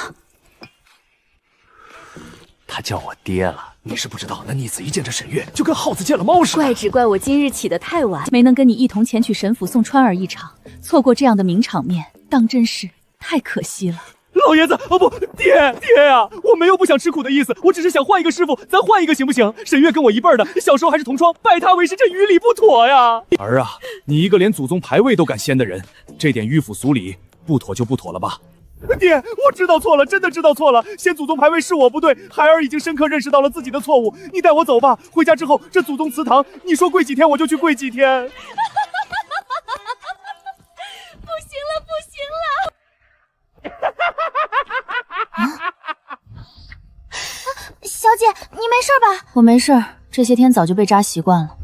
他叫我爹了。你是不知道，那逆子一见着沈月，就跟耗子见了猫似的。怪只怪我今日起得太晚，没能跟你一同前去沈府送川儿一场，错过这样的名场面，当真是太可惜了。老爷子，哦不，爹呀！我没有不想吃苦的意思，我只是想换一个师傅，咱换一个行不行？沈月跟我一辈的，小时候还是同窗，拜他为师，这于理不妥呀！儿啊，你一个连祖宗牌位都敢掀的人，这点迂腐俗礼不妥就不妥了吧？爹，我知道错了，真的知道错了。掀祖宗牌位是我不对，孩儿已经深刻认识到了自己的错误。你带我走吧，回家之后这祖宗祠堂，你说跪几天我就去跪几天。不行了，不行了！小姐，你没事吧？我没事，这些天早就被扎习惯了。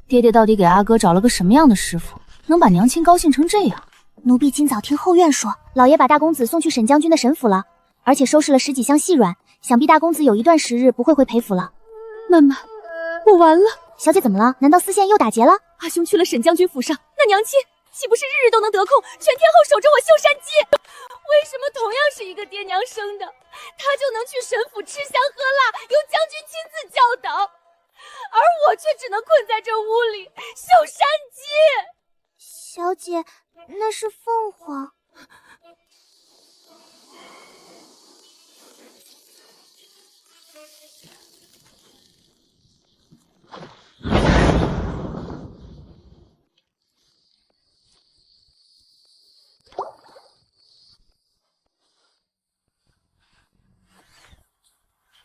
爹爹到底给阿哥找了个什么样的师傅，能把娘亲高兴成这样？奴婢今早听后院说，老爷把大公子送去沈将军的沈府了，而且收拾了10几箱细软，想必大公子有一段时日不会回裴府了。妈妈，我完了！小姐怎么了？难道4县又打劫了？阿兄去了沈将军府上，那娘亲岂不是日日都能得空，全天候守着我绣山鸡？为什么同样是一个爹娘生的，他就能去沈府吃香喝辣，由将军亲自教导，而我却只能困在这屋里绣山鸡？小姐，那是凤凰。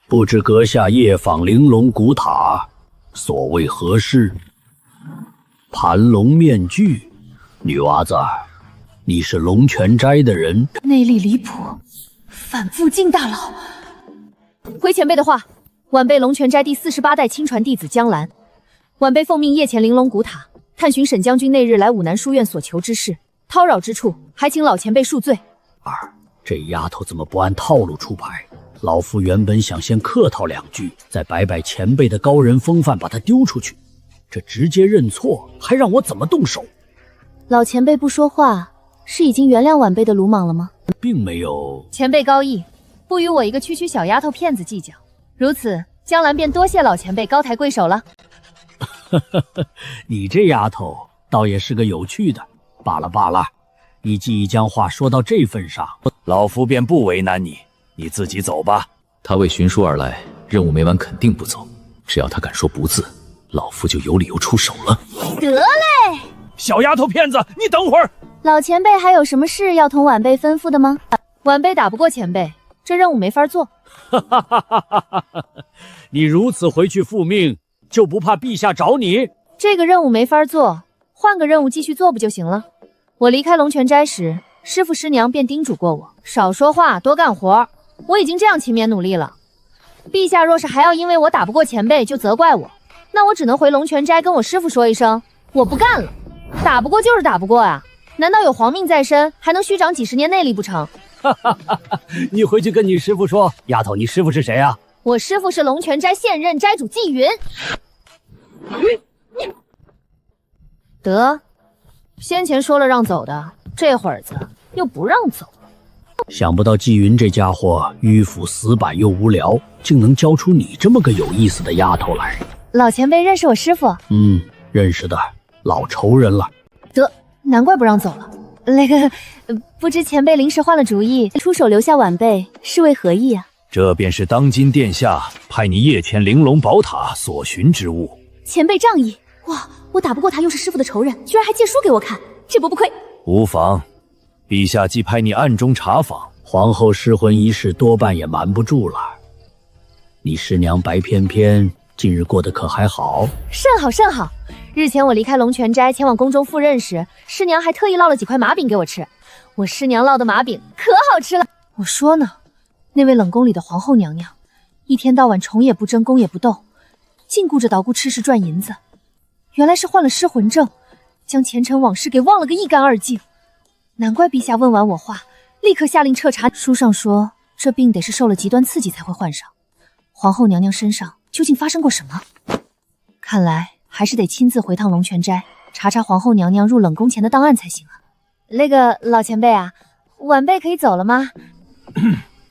不知阁下夜访玲珑古塔，所谓何事？盘龙面具，女娃子，你是龙泉斋的人？内力离谱，反复进大佬。回前辈的话，晚辈龙泉斋第48代亲传弟子江兰，晚辈奉命夜潜玲珑古塔，探寻沈将军那日来武南书院所求之事，叨扰之处，还请老前辈恕罪。这丫头怎么不按套路出牌？老夫原本想先客套2句，再摆摆前辈的高人风范，把她丢出去。这直接认错，还让我怎么动手？老前辈不说话，是已经原谅晚辈的鲁莽了吗？并没有。前辈高义，不与我一个区区小丫头片子计较，如此江兰便多谢老前辈高抬贵手了。你这丫头倒也是个有趣的。罢了罢了，你既已将话说到这份上，老夫便不为难你。你自己走吧。他为寻书而来，任务没完肯定不走。只要他敢说不字，老夫就有理由出手了。得嘞！小丫头片子，你等会儿。老前辈还有什么事要同晚辈吩咐的吗？晚辈打不过前辈，这任务没法做。你如此回去复命，就不怕陛下找你？这个任务没法做，换个任务继续做不就行了？我离开龙泉斋时，师父师娘便叮嘱过我，少说话，多干活。我已经这样勤勉努力了，陛下若是还要因为我打不过前辈就责怪我，那我只能回龙泉斋跟我师傅说一声，我不干了。打不过就是打不过啊，难道有皇命在身，还能虚长几十年内力不成？哈哈哈哈！你回去跟你师傅说，丫头，你师傅是谁啊？我师傅是龙泉斋现任斋主纪云。得，先前说了让走的，这会儿子又不让走了。想不到纪云这家伙迂腐死板又无聊，竟能教出你这么个有意思的丫头来。老前辈认识我师傅？认识的，老仇人了。得，难怪不让走了。那个，不知前辈临时换了主意，出手留下晚辈，是为何意啊？这便是当今殿下派你夜潜玲珑宝塔所寻之物。前辈仗义，哇！我打不过他，又是师傅的仇人，居然还借书给我看，这波不亏。无妨，陛下既派你暗中查访，皇后失魂一事多半也瞒不住了。你师娘白翩翩近日过得可还好？甚好甚好。日前我离开龙泉斋前往宫中赴任时，师娘还特意烙了几块马饼给我吃。我师娘烙的马饼可好吃了。我说呢，那位冷宫里的皇后娘娘，一天到晚虫也不争，攻也不斗，净顾着捣鼓吃食赚银子。原来是患了失魂症，将前尘往事给忘了个一干二净。难怪陛下问完我话，立刻下令彻查。书上说，这病得是受了极端刺激才会患上。皇后娘娘身上究竟发生过什么？看来还是得亲自回趟龙泉斋，查查皇后娘娘入冷宫前的档案才行啊。那个老前辈啊，晚辈可以走了吗？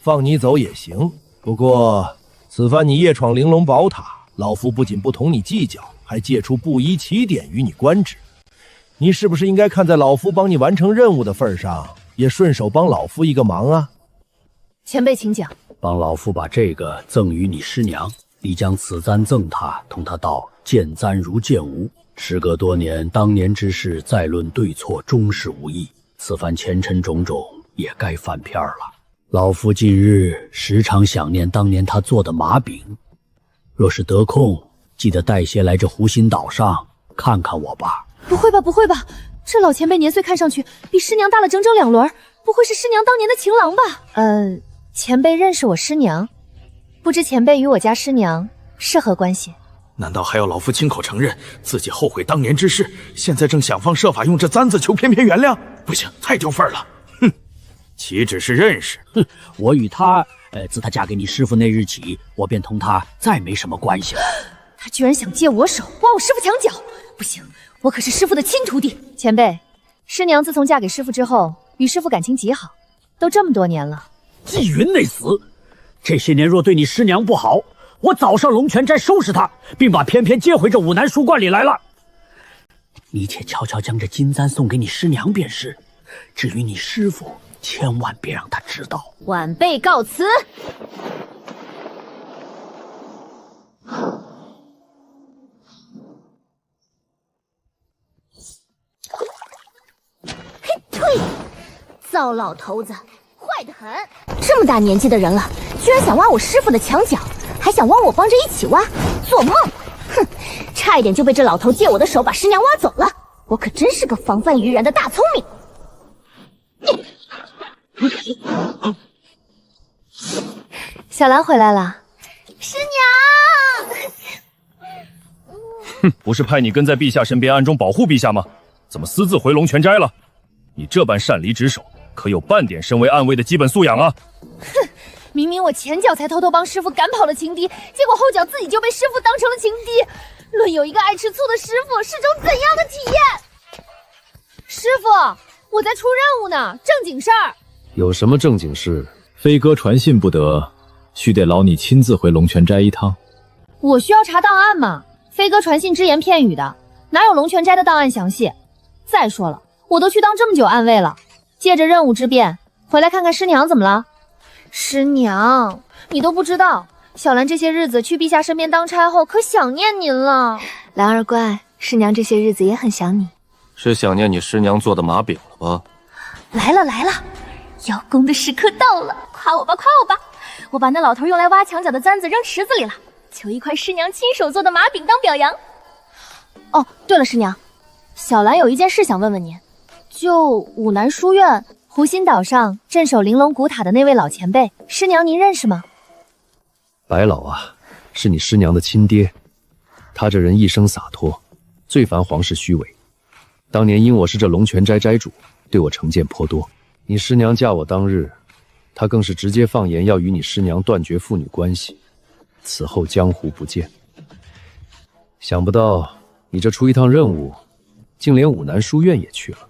放你走也行，不过此番你夜闯玲珑宝塔，老夫不仅不同你计较，还借出不依起点与你官职。你是不是应该看在老夫帮你完成任务的份上，也顺手帮老夫一个忙啊？前辈请讲。帮老夫把这个赠与你师娘，你将此簪赠她，同她道见簪如见吾。时隔多年，当年之事再论对错，终是无益。此番前尘种种，也该翻篇了。老夫近日时常想念当年他做的马饼，若是得空，记得带些来这湖心岛上看看我吧。不会吧，不会吧，这老前辈年岁看上去比师娘大了整整2轮，不会是师娘当年的情郎吧？前辈认识我师娘，不知前辈与我家师娘是何关系？难道还要老夫亲口承认自己后悔当年之事，现在正想方设法用这簪子求翩翩原谅？不行，太丢份了。哼，岂止是认识？哼，我与她，自她嫁给你师傅那日起，我便同她再没什么关系了。他居然想借我手挖我师傅墙角，不行，我可是师傅的亲徒弟。前辈，师娘自从嫁给师傅之后，与师傅感情极好，都这么多年了。纪云那厮，这些年若对你师娘不好，我早上龙泉斋收拾他，并把翩翩接回这武南书馆里来了。你且悄悄将这金簪送给你师娘便是，至于你师傅，千万别让他知道。晚辈告辞。嘿呸！糟老头子，坏得很！这么大年纪的人了，居然想挖我师傅的墙角，还想挖我帮着一起挖，做梦！哼，差一点就被这老头借我的手把师娘挖走了，我可真是个防范于人的大聪明。小兰回来了，师娘。哼，不是派你跟在陛下身边暗中保护陛下吗？怎么私自回龙泉斋了？你这般擅离职守，可有半点身为暗卫的基本素养啊？哼，明明我前脚才偷偷帮师傅赶跑了情敌，结果后脚自己就被师傅当成了情敌。论有一个爱吃醋的师傅是种怎样的体验？师傅，我在出任务呢，正经事儿。有什么正经事？飞鸽传信不得，须得劳你亲自回龙泉斋一趟。我需要查档案嘛，飞鸽传信只言片语的，哪有龙泉斋的档案详细？再说了，我都去当这么久暗卫了，借着任务之便回来看看师娘怎么了？师娘，你都不知道，小兰这些日子去陛下身边当差后，可想念您了。兰儿乖，师娘这些日子也很想你。是想念你师娘做的马饼了吧？来了来了，邀功的时刻到了，夸我吧夸我吧！我把那老头用来挖墙角的簪子扔池子里了，求一块师娘亲手做的马饼当表扬。哦，对了，师娘，小兰有一件事想问问您，就武南书院湖心岛上镇守玲珑古塔的那位老前辈，师娘您认识吗？白老啊，是你师娘的亲爹。他这人一生洒脱，最烦皇室虚伪。当年因我是这龙泉斋斋主，对我成见颇多。你师娘嫁我当日，他更是直接放言要与你师娘断绝父女关系，此后江湖不见。想不到你这出一趟任务，竟连武南书院也去了。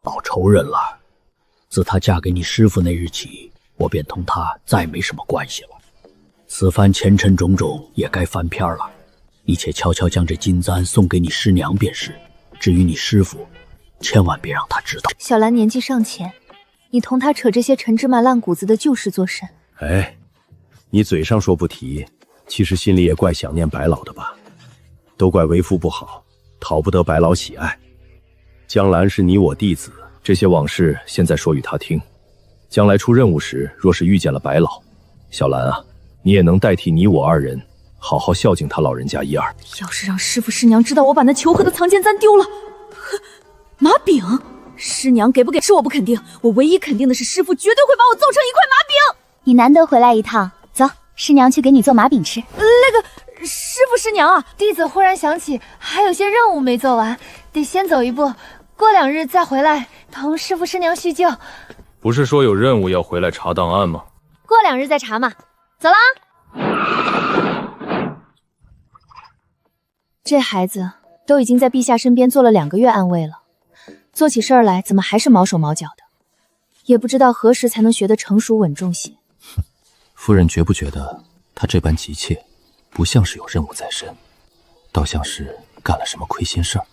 报仇人了。自她嫁给你师父那日起，我便同她再没什么关系了。此番前尘种种也该翻篇了。你且悄悄将这金簪送给你师娘便是。至于你师父，千万别让他知道。小兰年纪尚浅，你同她扯这些陈芝麻烂谷子的旧事做甚？哎，你嘴上说不提，其实心里也怪想念白老的吧？都怪为父不好，讨不得白老喜爱。江兰是你我弟子，这些往事现在说与他听。将来出任务时，若是遇见了白老，小兰啊，你也能代替你我二人，好好孝敬他老人家一二。要是让师父师娘知道我把那求和的藏剑簪丢了，麻饼，师娘给不给是我不肯定，我唯一肯定的是师父绝对会把我揍成一块麻饼。你难得回来一趟，走，师娘去给你做麻饼吃。那个师父师娘啊，弟子忽然想起还有些任务没做完，得先走一步，过2日再回来同师父师娘叙旧。不是说有任务要回来查档案吗？过2日再查嘛。走啦。这孩子都已经在陛下身边做了2个月暗卫了，做起事儿来怎么还是毛手毛脚的？也不知道何时才能学得成熟稳重些。夫人觉不觉得他这般急切，不像是有任务在身，倒像是干了什么亏心事儿？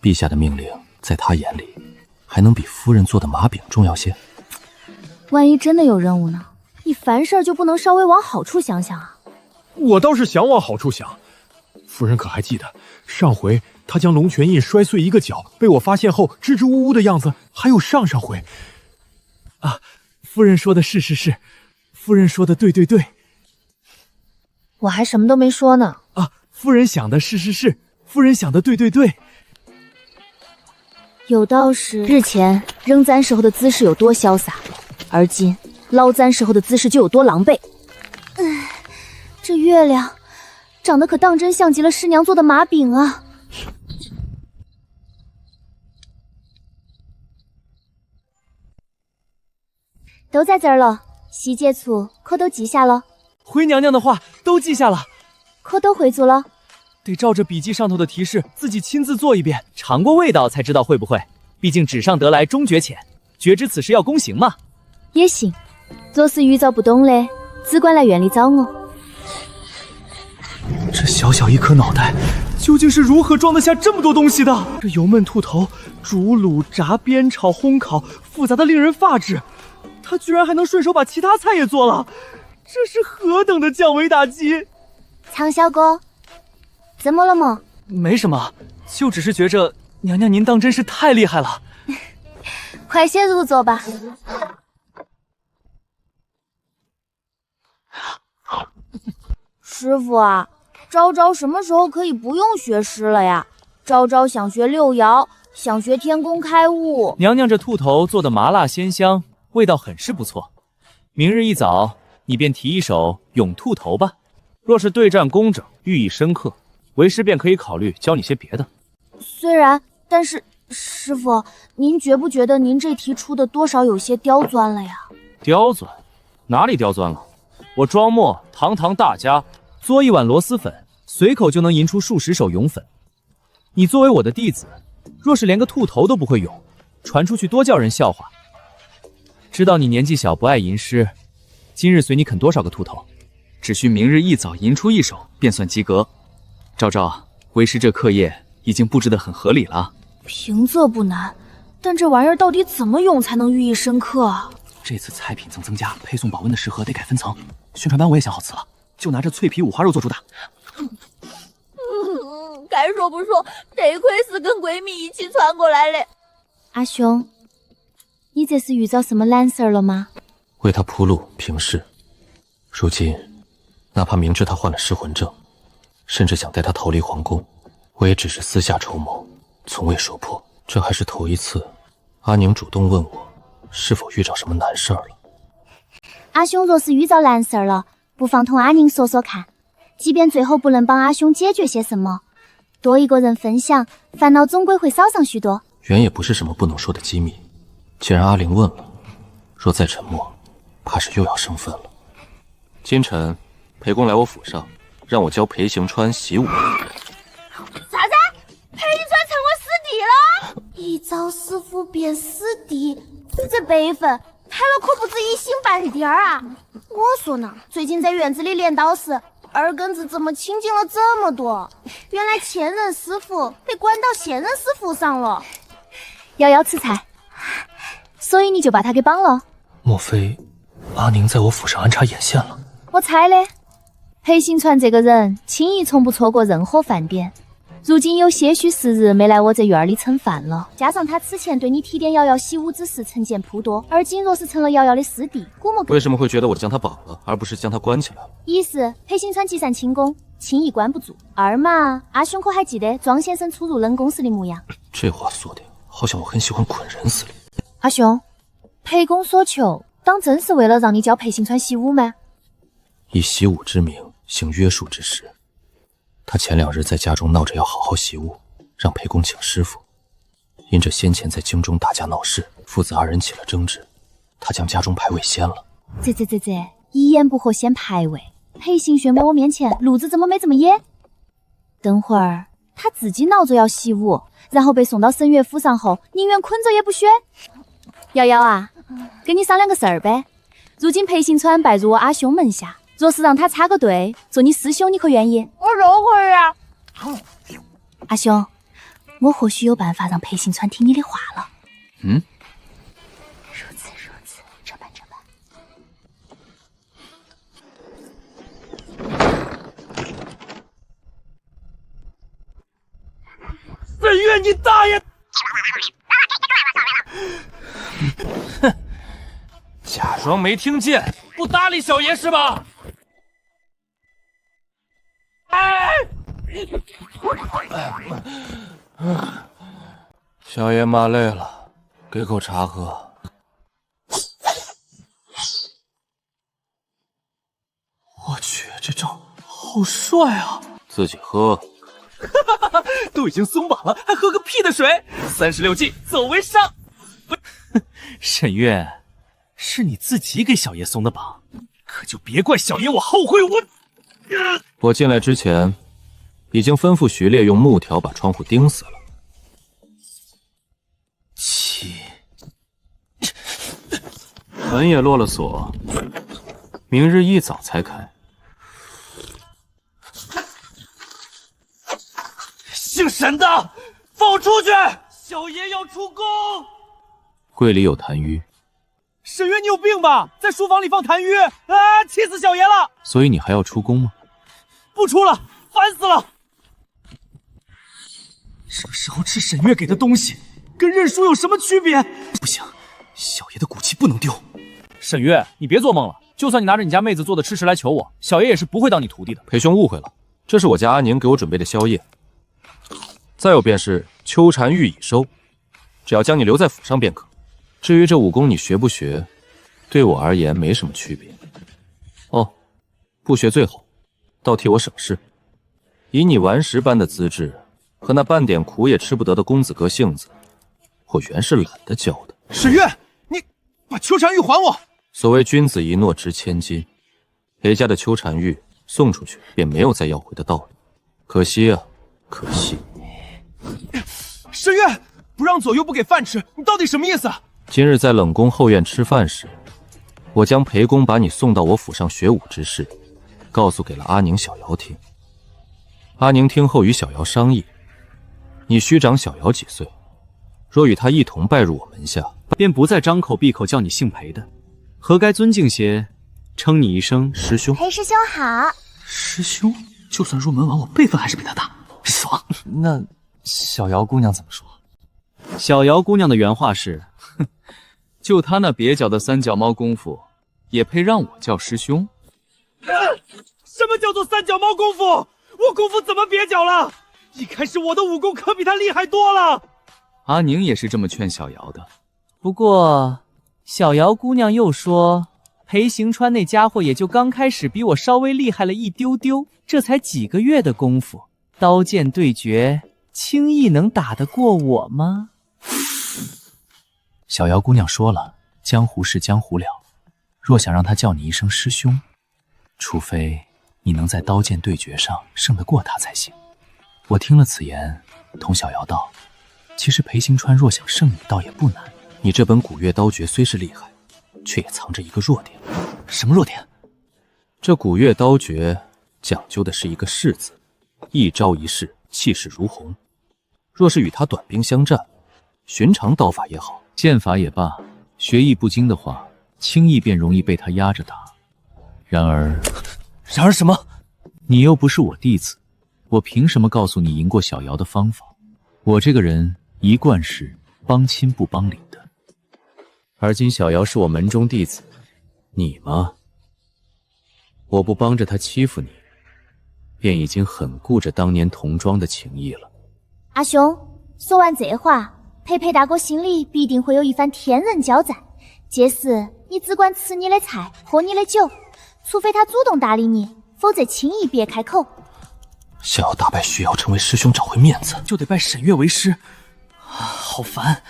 陛下的命令在他眼里，还能比夫人做的麻饼重要些？万一真的有任务呢？你凡事就不能稍微往好处想想啊？我倒是想往好处想。夫人可还记得上回他将龙泉印摔碎一个角，被我发现后支支吾吾的样子？还有上回啊，夫人说的是，夫人说的对。我还什么都没说呢。啊，夫人想的是，夫人想的对。有道是，日前扔簪时候的姿势有多潇洒，而今捞簪时候的姿势就有多狼狈。这月亮长得可当真像极了师娘做的麻饼啊！都在这儿了，西芥醋可都记下了。回娘娘的话都记下了，可都回族了。得照着笔记上头的提示，自己亲自做一遍，尝过味道才知道会不会。毕竟纸上得来终觉浅，觉知此事要躬行嘛。也行，做事遇到不懂的，只管来院里找我。这小小一颗脑袋，究竟是如何装得下这么多东西的？这油焖兔头、煮卤、炸、煸炒、烘烤，复杂的令人发指。他居然还能顺手把其他菜也做了，这是何等的降维打击！苍小哥，怎么了吗？没什么，就只是觉着娘娘您当真是太厉害了。快些入座吧。师傅啊，昭昭什么时候可以不用学诗了呀？昭昭想学六爻，想学天工开物。娘娘这兔头做的麻辣鲜香，味道很是不错。明日一早，你便提一首《咏兔头》吧。若是对战工整，寓意深刻，为师便可以考虑教你些别的。虽然，但是师傅，您觉不觉得您这题出的多少有些刁钻了呀？刁钻？哪里刁钻了？我庄墨堂堂大家，嘬一碗螺蛳粉，随口就能吟出数十首咏粉。你作为我的弟子，若是连个兔头都不会咏，传出去多叫人笑话。知道你年纪小不爱吟诗，今日随你啃多少个兔头，只需明日一早吟出一首，便算及格。昭昭，为师这课业已经布置得很合理了。平仄不难，但这玩意儿到底怎么咏才能寓意深刻啊？这次菜品增加，配送保温的食盒得改分层。宣传班我也想好词了，就拿着脆皮五花肉做主打。该说不说，得亏是跟闺蜜一起传过来的。阿兄，你这是遇到什么难事儿了吗？为他铺路平事。如今，哪怕明知他患了失魂症，甚至想带他逃离皇宫，我也只是私下筹谋，从未说破。这还是头一次，阿宁主动问我是否遇着什么难事儿了。阿兄若是遇着难事儿了，不妨同阿宁说说看，即便最后不能帮阿兄解决些什么，多一个人分享，烦恼总归会少上许多。原也不是什么不能说的机密，既然阿玲问了，若再沉默，怕是又要生分了。今晨，裴公来我府上，让我教裴行川习武。啥子？裴行川成我师弟了？一招师傅变师弟，你这辈分抬了可不止一星半点儿啊！我说呢，最近在院子里练刀时，耳根子怎么清净了这么多？原来前任师傅被关到现任师傅上了。瑶瑶吃菜，所以你就把他给绑了？莫非阿宁在我府上安插眼线了？我猜的。裴行川这个人轻易从不错过任何饭点，如今有些许时日没来我这院里蹭饭了，加上他此前对你提点瑶瑶习武之事成见颇多，而今若是成了瑶瑶的师弟，估摸为什么会觉得我将他绑了，而不是将他关起来了？一是裴行川积善轻功，轻易关不住；二嘛，阿兄可还记得庄先生初入冷宫时的模样？这话说的好像我很喜欢捆人似的。阿兄，裴公所求，当真是为了让你教裴行川习武吗？以习武之名行约束之实。他前2日在家中闹着要好好习武，让裴公请师傅。因这先前在京中打架闹事，父子2人起了争执，他将家中牌位掀了。这，一言不合先排位。裴行轩在我面前路子怎么没这么野？等会儿他自己闹着要习武，然后被送到沈月府上后，宁愿捆着也不学。瑶瑶啊，跟你商量个事儿呗。如今裴行川拜入我阿兄门下，若是让他插个队做你师兄，你可愿意？我都会啊。阿兄，我或许有办法让裴行川听你的话了。如此，这般。沈月，你大爷！哼，假装没听见，不搭理小爷是吧？小爷骂累了，给口茶喝。我去，这招好帅啊！自己喝。都已经松绑了，还喝个屁的水！36计，走为上。沈月，是你自己给小爷松的绑，可就别怪小爷我后悔。我进来之前，已经吩咐徐烈用木条把窗户钉死了。门也落了锁，明日一早才开。姓沈的，放我出去！小爷要出宫。柜里有痰盂。沈月，你有病吧？在书房里放痰盂啊！气死小爷了！所以你还要出宫吗？不出了，烦死了！什么时候吃沈月给的东西，跟认输有什么区别？不行，小爷的骨气不能丢。沈月，你别做梦了。就算你拿着你家妹子做的吃食来求我，小爷也是不会当你徒弟的。裴兄误会了，这是我家阿宁给我准备的宵夜。再有便是秋蝉玉已收，只要将你留在府上便可。至于这武功你学不学，对我而言没什么区别。哦，不学最好，倒替我省事。以你顽石般的资质和那半点苦也吃不得的公子哥性子，我原是懒得教的。沈月，你把秋蝉玉还我！所谓君子一诺值千金，裴家的秋蝉玉送出去便没有再要回的道理。可惜啊，可惜。沈月，不让左右不给饭吃，你到底什么意思？今日在冷宫后院吃饭时，我将裴公把你送到我府上学武之事，告诉给了阿宁、小瑶听。阿宁听后与小瑶商议，你虚长小瑶几岁，若与他一同拜入我门下，便不再张口闭口叫你姓裴的，何该尊敬些，称你一声师兄。裴师兄好。师兄，就算入门晚，我辈分还是比他大，爽。那小瑶姑娘怎么说？小瑶姑娘的原话是：哼，就她那蹩脚的三脚猫功夫，也配让我叫师兄？什么叫做三脚猫功夫？我功夫怎么蹩脚了？一开始我的武功可比他厉害多了。阿宁也是这么劝小瑶的，不过，小瑶姑娘又说，裴行川那家伙也就刚开始比我稍微厉害了一丢丢，这才几个月的功夫，刀剑对决，轻易能打得过我吗？小瑶姑娘说了，江湖是江湖了，若想让她叫你一声师兄，除非你能在刀剑对决上胜得过她才行。我听了此言，同小瑶道：其实裴行川若想胜你，倒也不难。你这本古月刀诀虽是厉害，却也藏着一个弱点。什么弱点？这古月刀诀讲究的是一个势字，一招一式，气势如虹。若是与他短兵相战，寻常刀法也好，剑法也罢，学艺不精的话，轻易便容易被他压着打。然而什么？你又不是我弟子，我凭什么告诉你赢过小瑶的方法？我这个人一贯是帮亲不帮理的。而今小瑶是我门中弟子，你嘛，我不帮着他欺负你，便已经很顾着当年同庄的情谊了。阿兄，说完这话，裴大哥心里必定会有一番天人交战。届时你只管吃你的菜，喝你的酒，除非他主动搭理你，否则轻易别开口。想要打败徐瑶，成为师兄，找回面子，就得拜沈月为师。好烦！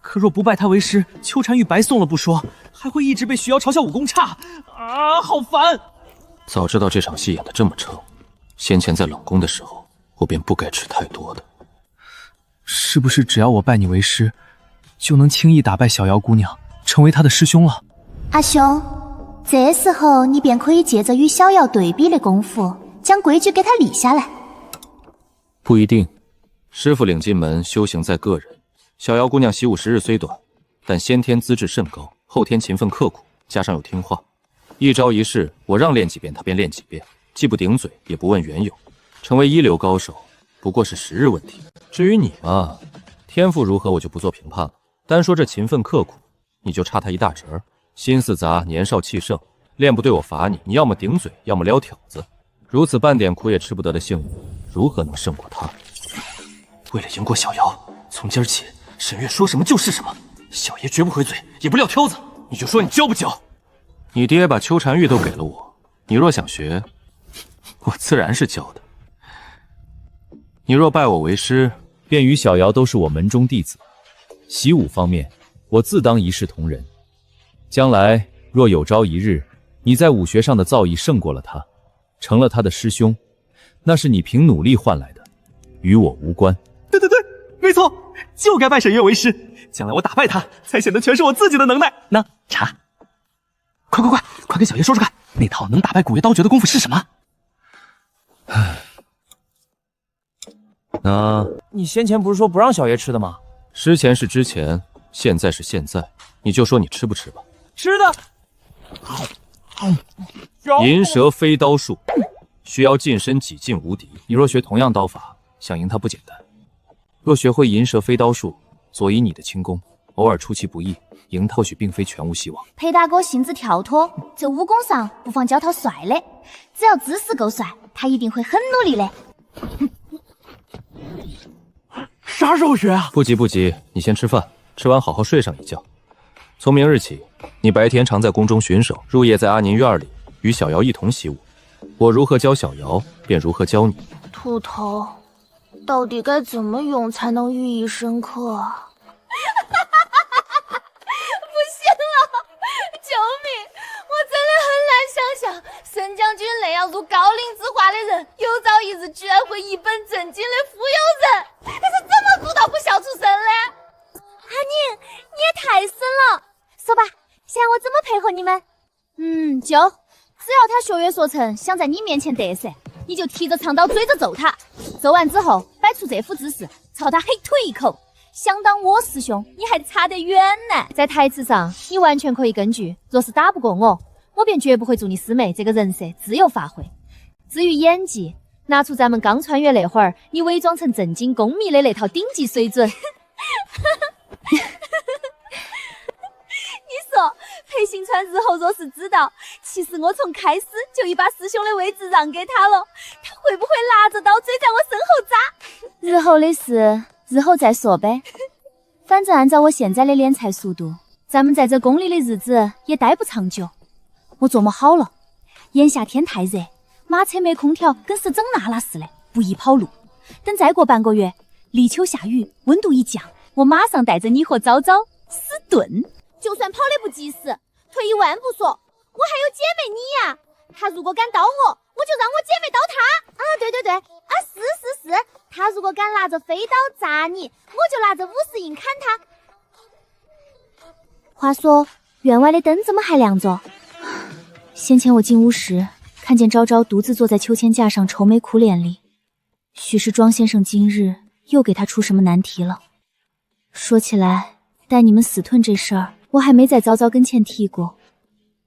可若不拜他为师，秋蝉玉白送了不说，还会一直被徐瑶嘲笑武功差啊！好烦！早知道这场戏演得这么成，先前在冷宫的时候，我便不该吃太多的。是不是只要我拜你为师，就能轻易打败小瑶姑娘，成为她的师兄了？阿兄，这时候你便可以借着与小瑶对比的功夫，将规矩给他立下来。不一定，师傅领进门，修行在个人。小瑶姑娘习武时日虽短，但先天资质甚高，后天勤奋刻苦，加上又听话，一招一式，我让练几遍，她便练几遍，既不顶嘴，也不问缘由，成为一流高手，不过是时日问题。至于你嘛，天赋如何，我就不做评判了。单说这勤奋刻苦，你就差他一大截儿，心思杂，年少气盛，练不对我罚你，你要么顶嘴，要么撩挑子，如此半点苦也吃不得的性物，如何能胜过他？为了赢过小瑶，从今儿起，沈月说什么就是什么，小爷绝不回嘴，也不撂挑子。你就说你教不教？你爹把秋蝉玉都给了我，你若想学，我自然是教的。你若拜我为师，便与小瑶都是我门中弟子。习武方面，我自当一视同仁。将来若有朝一日，你在武学上的造诣胜过了他，成了他的师兄，那是你凭努力换来的，与我无关。对，没错，就该拜沈月为师。将来我打败他，才显得全是我自己的能耐。那茶，快跟小爷说说看，那套能打败古月刀诀的功夫是什么？那你先前不是说不让小爷吃的吗？之前是之前，现在是现在，你就说你吃不吃吧。吃的。银蛇飞刀术，需要近身几近无敌。你若学同样刀法，想赢他不简单。若学会银蛇飞刀术，佐以你的轻功，偶尔出其不意，赢他或许并非全无希望。裴大哥性子跳脱，这武功上不妨教他帅的，只要姿势够帅，他一定会很努力的。啥时候学啊？不急，你先吃饭，吃完好好睡上一觉。从明日起，你白天常在宫中巡守，入夜在阿宁院里与小瑶一同习武。我如何教小瑶，便如何教你。秃头，到底该怎么用才能寓意深刻啊？不行了，救命！我真的很难想象沈将军那样如高龄之化的人，有朝一日居然会一本正经的富有人，他是怎么做到不笑出声的？阿宁，你也太神了！说吧，想我怎么配合你们？只要他学月所成，想在你面前得瑟，你就提着长刀追着揍他，揍完之后摆出这副姿势，朝他黑腿一口。想当我师兄，你还差得远呢。在台词上，你完全可以根据，若是打不过我，我便绝不会做你师妹这个人设自由发挥。至于演技，拿出咱们刚穿越那会儿，你伪装成正经宫迷的那套顶级水准。你说裴行川日后若是知道，其实我从开始就已把师兄的位置让给他了，他会不会拿着刀追在我身后扎？日后的事，日后再说呗。反正按照我现在的敛财速度，咱们在这宫里的日子也待不长久。我琢磨好了，眼下天太热，马车没空调，跟是整娜娜似的，不宜跑路。等再过半个月，立秋下雨，温度一降，我马上带着你和昭昭死遁。就算跑得不及时，退一万步说，我还有姐妹你呀。他如果敢刀我，我就让我姐妹刀他。啊，对，是，他如果敢拿着飞刀砸你，我就拿着50银砍他。话说，院外的灯怎么还亮着？先前我进屋时，看见昭昭独自坐在秋千架上愁眉苦脸里，许是庄先生今日又给他出什么难题了。说起来，带你们死遁这事儿，我还没在昭昭跟前提过，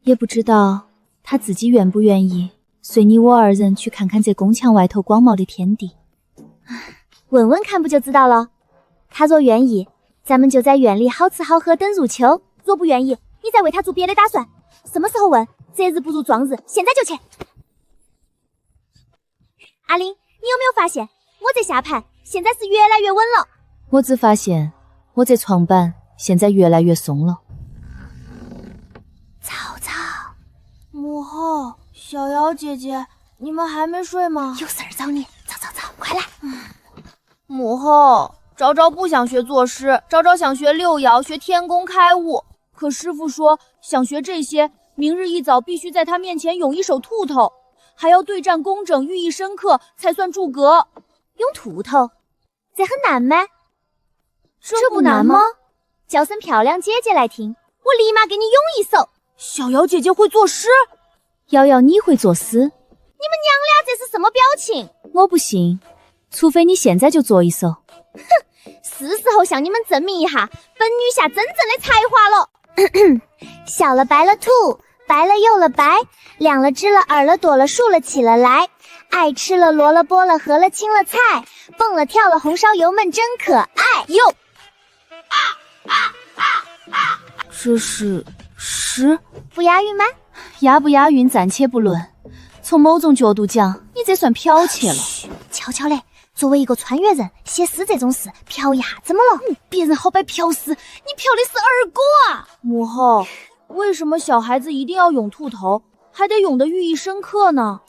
也不知道他自己愿不愿意随你我二人去看看这宫墙外头广袤的天地。问问看不就知道了。他若愿意，咱们就在院里好吃好喝等入秋；若不愿意，你再为他做别的打算。什么时候问？择日不如撞日，现在就去。阿玲，你有没有发现我这下盘现在是越来越稳了？我只发现我这床板现在越来越松了。曹操，母后，小瑶姐姐，你们还没睡吗？有事儿找你，走，快来。母后，昭昭不想学作诗，昭昭想学六爻，学天工开物。可师傅说，想学这些，明日一早必须在他面前咏一首兔头，还要对仗工整，寓意深刻，才算诸葛。咏兔头，这很难吗？这不难吗？叫声漂亮姐姐来听，我立马给你咏一首。小瑶姐姐会作诗？瑶瑶你会作诗？你们娘俩这是什么表情？我不信，除非你现在就作一首。哼，是时候向你们证明一下本女侠真正的才华了。小了白了兔，白了又了白，两了只了二了多了数了起了来，爱吃了萝了剥了合了青了菜，蹦了跳了红烧油焖真可爱哟。这是诗？不押韵吗？押不押韵暂且不论，从某种角度讲，你这算剽窃了。悄悄嘞，作为一个穿越人，写诗这种事剽一下怎么了？别人好摆剽诗，你剽的是耳果啊！母后，为什么小孩子一定要咏兔头，还得咏得寓意深刻呢？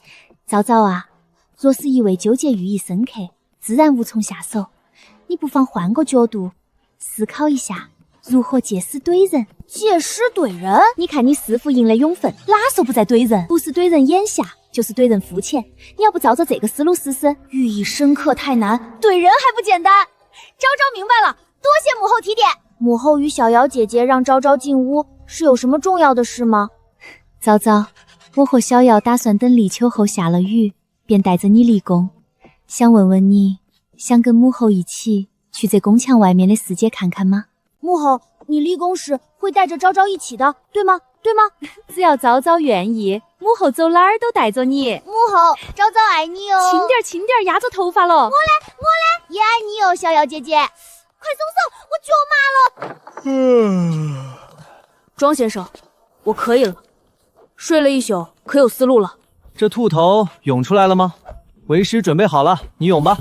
昭昭啊，若是一味纠结寓意深刻，自然无从下手。你不妨换个角度思考一下，如何借诗怼人。借诗怼人？你看你师傅赢了永分，哪手不在怼人？不是怼人眼下，就是怼人肤浅。你要不照着这个思路试试？寓意深刻太难，怼人还不简单。昭昭明白了，多谢母后提点。母后与小瑶姐姐让昭昭进屋，是有什么重要的事吗？昭昭，我和小瑶打算等立秋后下了雨，便带着你离宫。想问问你，想跟母后一起去这宫墙外面的世界看看吗？母后，你立宫时会带着昭昭一起的，对吗？只要昭昭愿意，母后走哪儿都带着你。母后，昭昭爱你哦。轻点，压着头发了。我嘞，也爱你哦，小瑶姐姐。快松手，我脚麻了。庄先生，我可以了，睡了一宿，可有思路了。这兔头涌出来了吗？为师准备好了，你涌吧。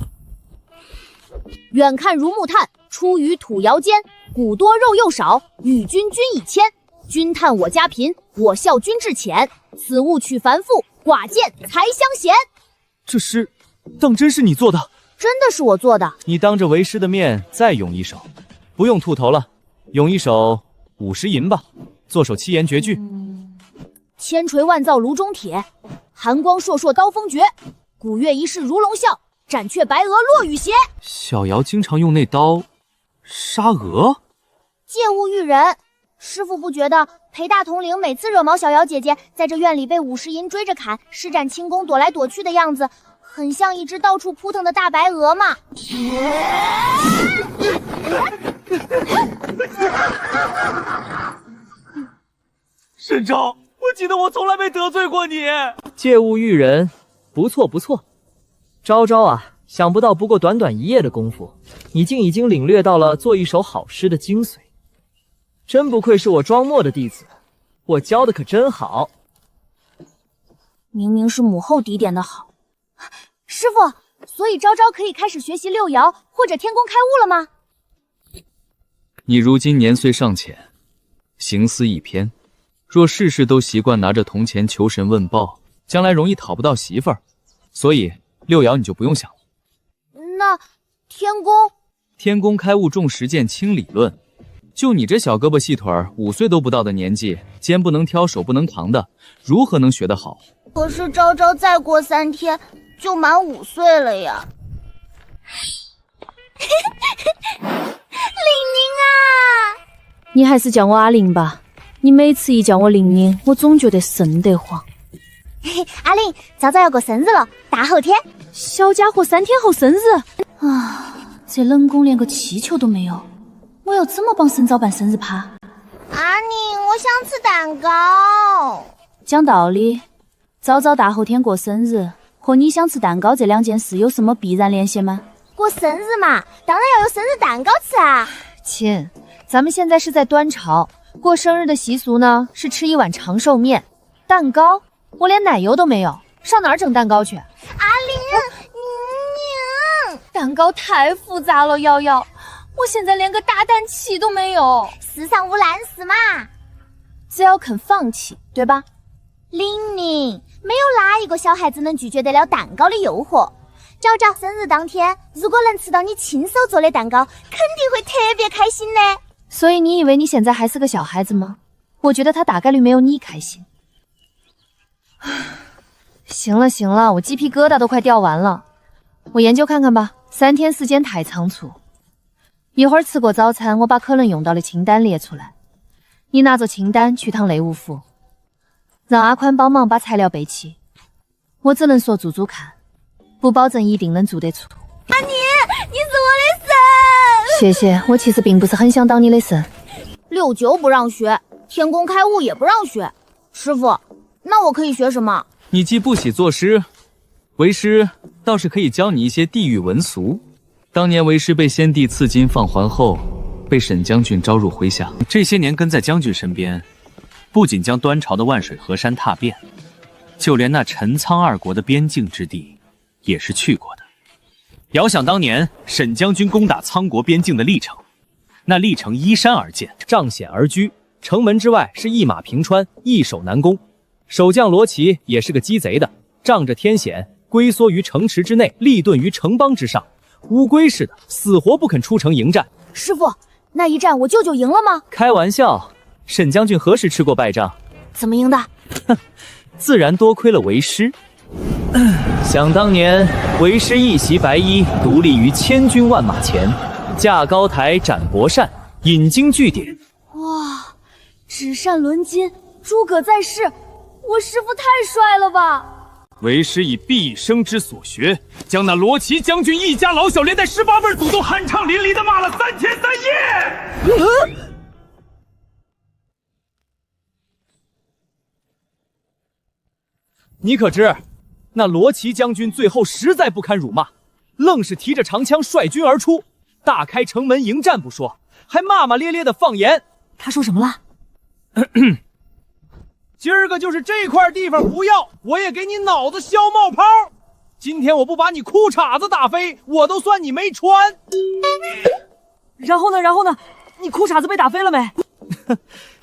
远看如木炭，出于土窑间，骨多肉又少，与君均以谦。君叹我家贫，我笑君志浅。此物取繁复，寡见才相嫌。这诗当真是你做的？真的是我做的。你当着为师的面再咏一首，不用兔头了，咏一首50银吧，做首七言绝句。千锤万造炉中铁，寒光烁烁刀锋绝。古月一世如龙啸，斩却白鹅落雨斜。小瑶经常用那刀杀鹅，借物喻人。师傅不觉得裴大统领每次惹毛小瑶姐姐，在这院里被50银追着砍，施展轻功躲来躲去的样子，很像一只到处扑腾的大白鹅吗？沈昭，我记得我从来没得罪过你。借物喻人，不错。昭昭啊，想不到不过短短1夜的功夫，你竟已经领略到了做一首好诗的精髓。真不愧是我庄墨的弟子，我教的可真好。明明是母后提点的好。师傅，所以昭昭可以开始学习六爻或者天工开物了吗？你如今年岁尚浅，行思一偏。若事事都习惯拿着铜钱求神问报，将来容易讨不到媳妇儿。所以六爻你就不用想了。那天宫？天宫开悟重实践轻理论。就你这小胳膊细腿，5岁都不到的年纪，肩不能挑，手不能扛的，如何能学得好？可是昭昭再过3天就满5岁了呀。玲玲啊，你还是叫我阿玲吧。你每次一叫我玲玲，我总觉得瘆得慌。阿玲，昭昭要过生日了，大后天。小家伙3天后生日啊！这冷宫连个气球都没有，我要怎么帮沈昭办生日趴？阿宁，我想吃蛋糕。讲道理，昭昭大后天过生日和你想吃蛋糕这2件事有什么必然联系吗？过生日嘛，当然要有生日蛋糕吃啊。亲，咱们现在是在端朝，过生日的习俗呢是吃一碗长寿面。蛋糕，我连奶油都没有，上哪儿整蛋糕去？阿玲，你蛋糕太复杂了，瑶瑶，我现在连个大蛋器都没有。世上无难事嘛，只要肯放弃，对吧？玲玲，没有哪一个小孩子能拒绝得了蛋糕的诱惑。昭昭生日当天，如果能吃到你亲手做的蛋糕，肯定会特别开心的。所以你以为你现在还是个小孩子吗？我觉得他大概率没有你开心。行了行了，我鸡皮疙瘩都快掉完了，我研究看看吧。3天时间太仓促，一会儿吃过早餐，我把可能用到的清单列出来，你拿着清单去趟内务府，让阿宽帮忙把材料备齐。我只能说做做看，不保证一定能做得出。阿妮，你是我的神！谢谢，我其实并不是很想当你的神。6九不让学，天宫开悟也不让学。师傅，那我可以学什么？你既不喜作诗，为师倒是可以教你一些地域文俗。当年为师被先帝赐金放还后，被沈将军招入麾下，这些年跟在将军身边，不仅将端朝的万水河山踏遍，就连那陈仓2国的边境之地也是去过的。遥想当年沈将军攻打仓国边境的历程，那历程依山而建，仗险而居，城门之外是一马平川，易守难攻。守将罗琦也是个鸡贼的，仗着天险，龟缩于城池之内，立顿于城邦之上，乌龟似的，死活不肯出城迎战。师傅，那一战我舅舅赢了吗？开玩笑，沈将军何时吃过败仗？怎么赢的？自然多亏了为师。想当年，为师一袭白衣，独立于千军万马前，架高台，展博扇，引经据典。哇，纸扇纶巾，诸葛在世，我师傅太帅了吧！为师以毕生之所学，将那罗琦将军一家老小连带18辈祖宗酣畅淋漓的骂了3天3夜。你可知，那罗琦将军最后实在不堪辱骂，愣是提着长枪率军而出，大开城门迎战不说，还骂骂咧咧的放言。他说什么了？今儿个就是这块地方不要，我也给你脑子削冒泡。今天我不把你裤衩子打飞，我都算你没穿。然后呢？你裤衩子被打飞了没？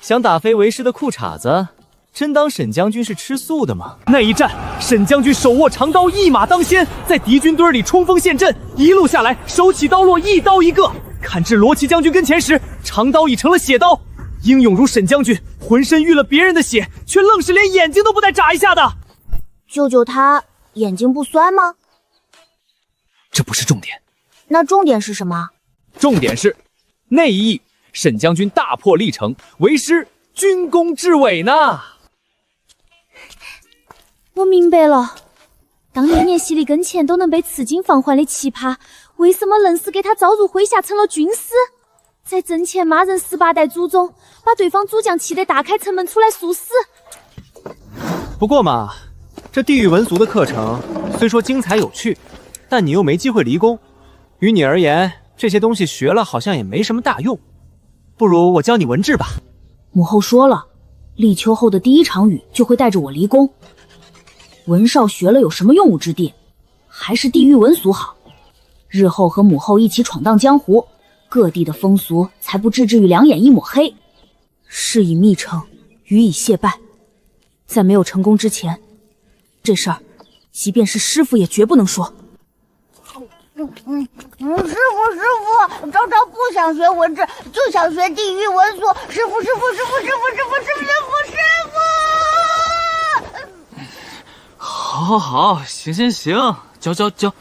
想打飞为师的裤衩子？真当沈将军是吃素的吗？那一战，沈将军手握长刀，一马当先，在敌军堆里冲锋陷阵，一路下来，手起刀落，一刀一个。砍至罗琦将军跟前时，长刀已成了血刀。英勇如沈将军，浑身遇了别人的血，却愣是连眼睛都不带眨一下的。舅舅他眼睛不酸吗？这不是重点。那重点是什么？重点是那一役，沈将军大破历城，为师军功至伟呢。我明白了，当年连洗礼跟前都能被赐金放还的奇葩，为什么愣是给他招入麾下成了军师？在阵前骂人18代祖宗，把对方主将气得大开城门出来送死。不过嘛，这地狱文俗的课程虽说精彩有趣，但你又没机会离宫，于你而言，这些东西学了好像也没什么大用。不如我教你文治吧。母后说了，立秋后的第1场雨就会带着我离宫。文少学了有什么用武之地？还是地狱文俗好。日后和母后一起闯荡江湖，各地的风俗才不至于2眼一抹黑。事已密成，予以谢拜。在没有成功之前，这事儿即便是师傅也绝不能说。师傅，昭昭不想学文字，就想学地狱文书。师傅！好，行，教。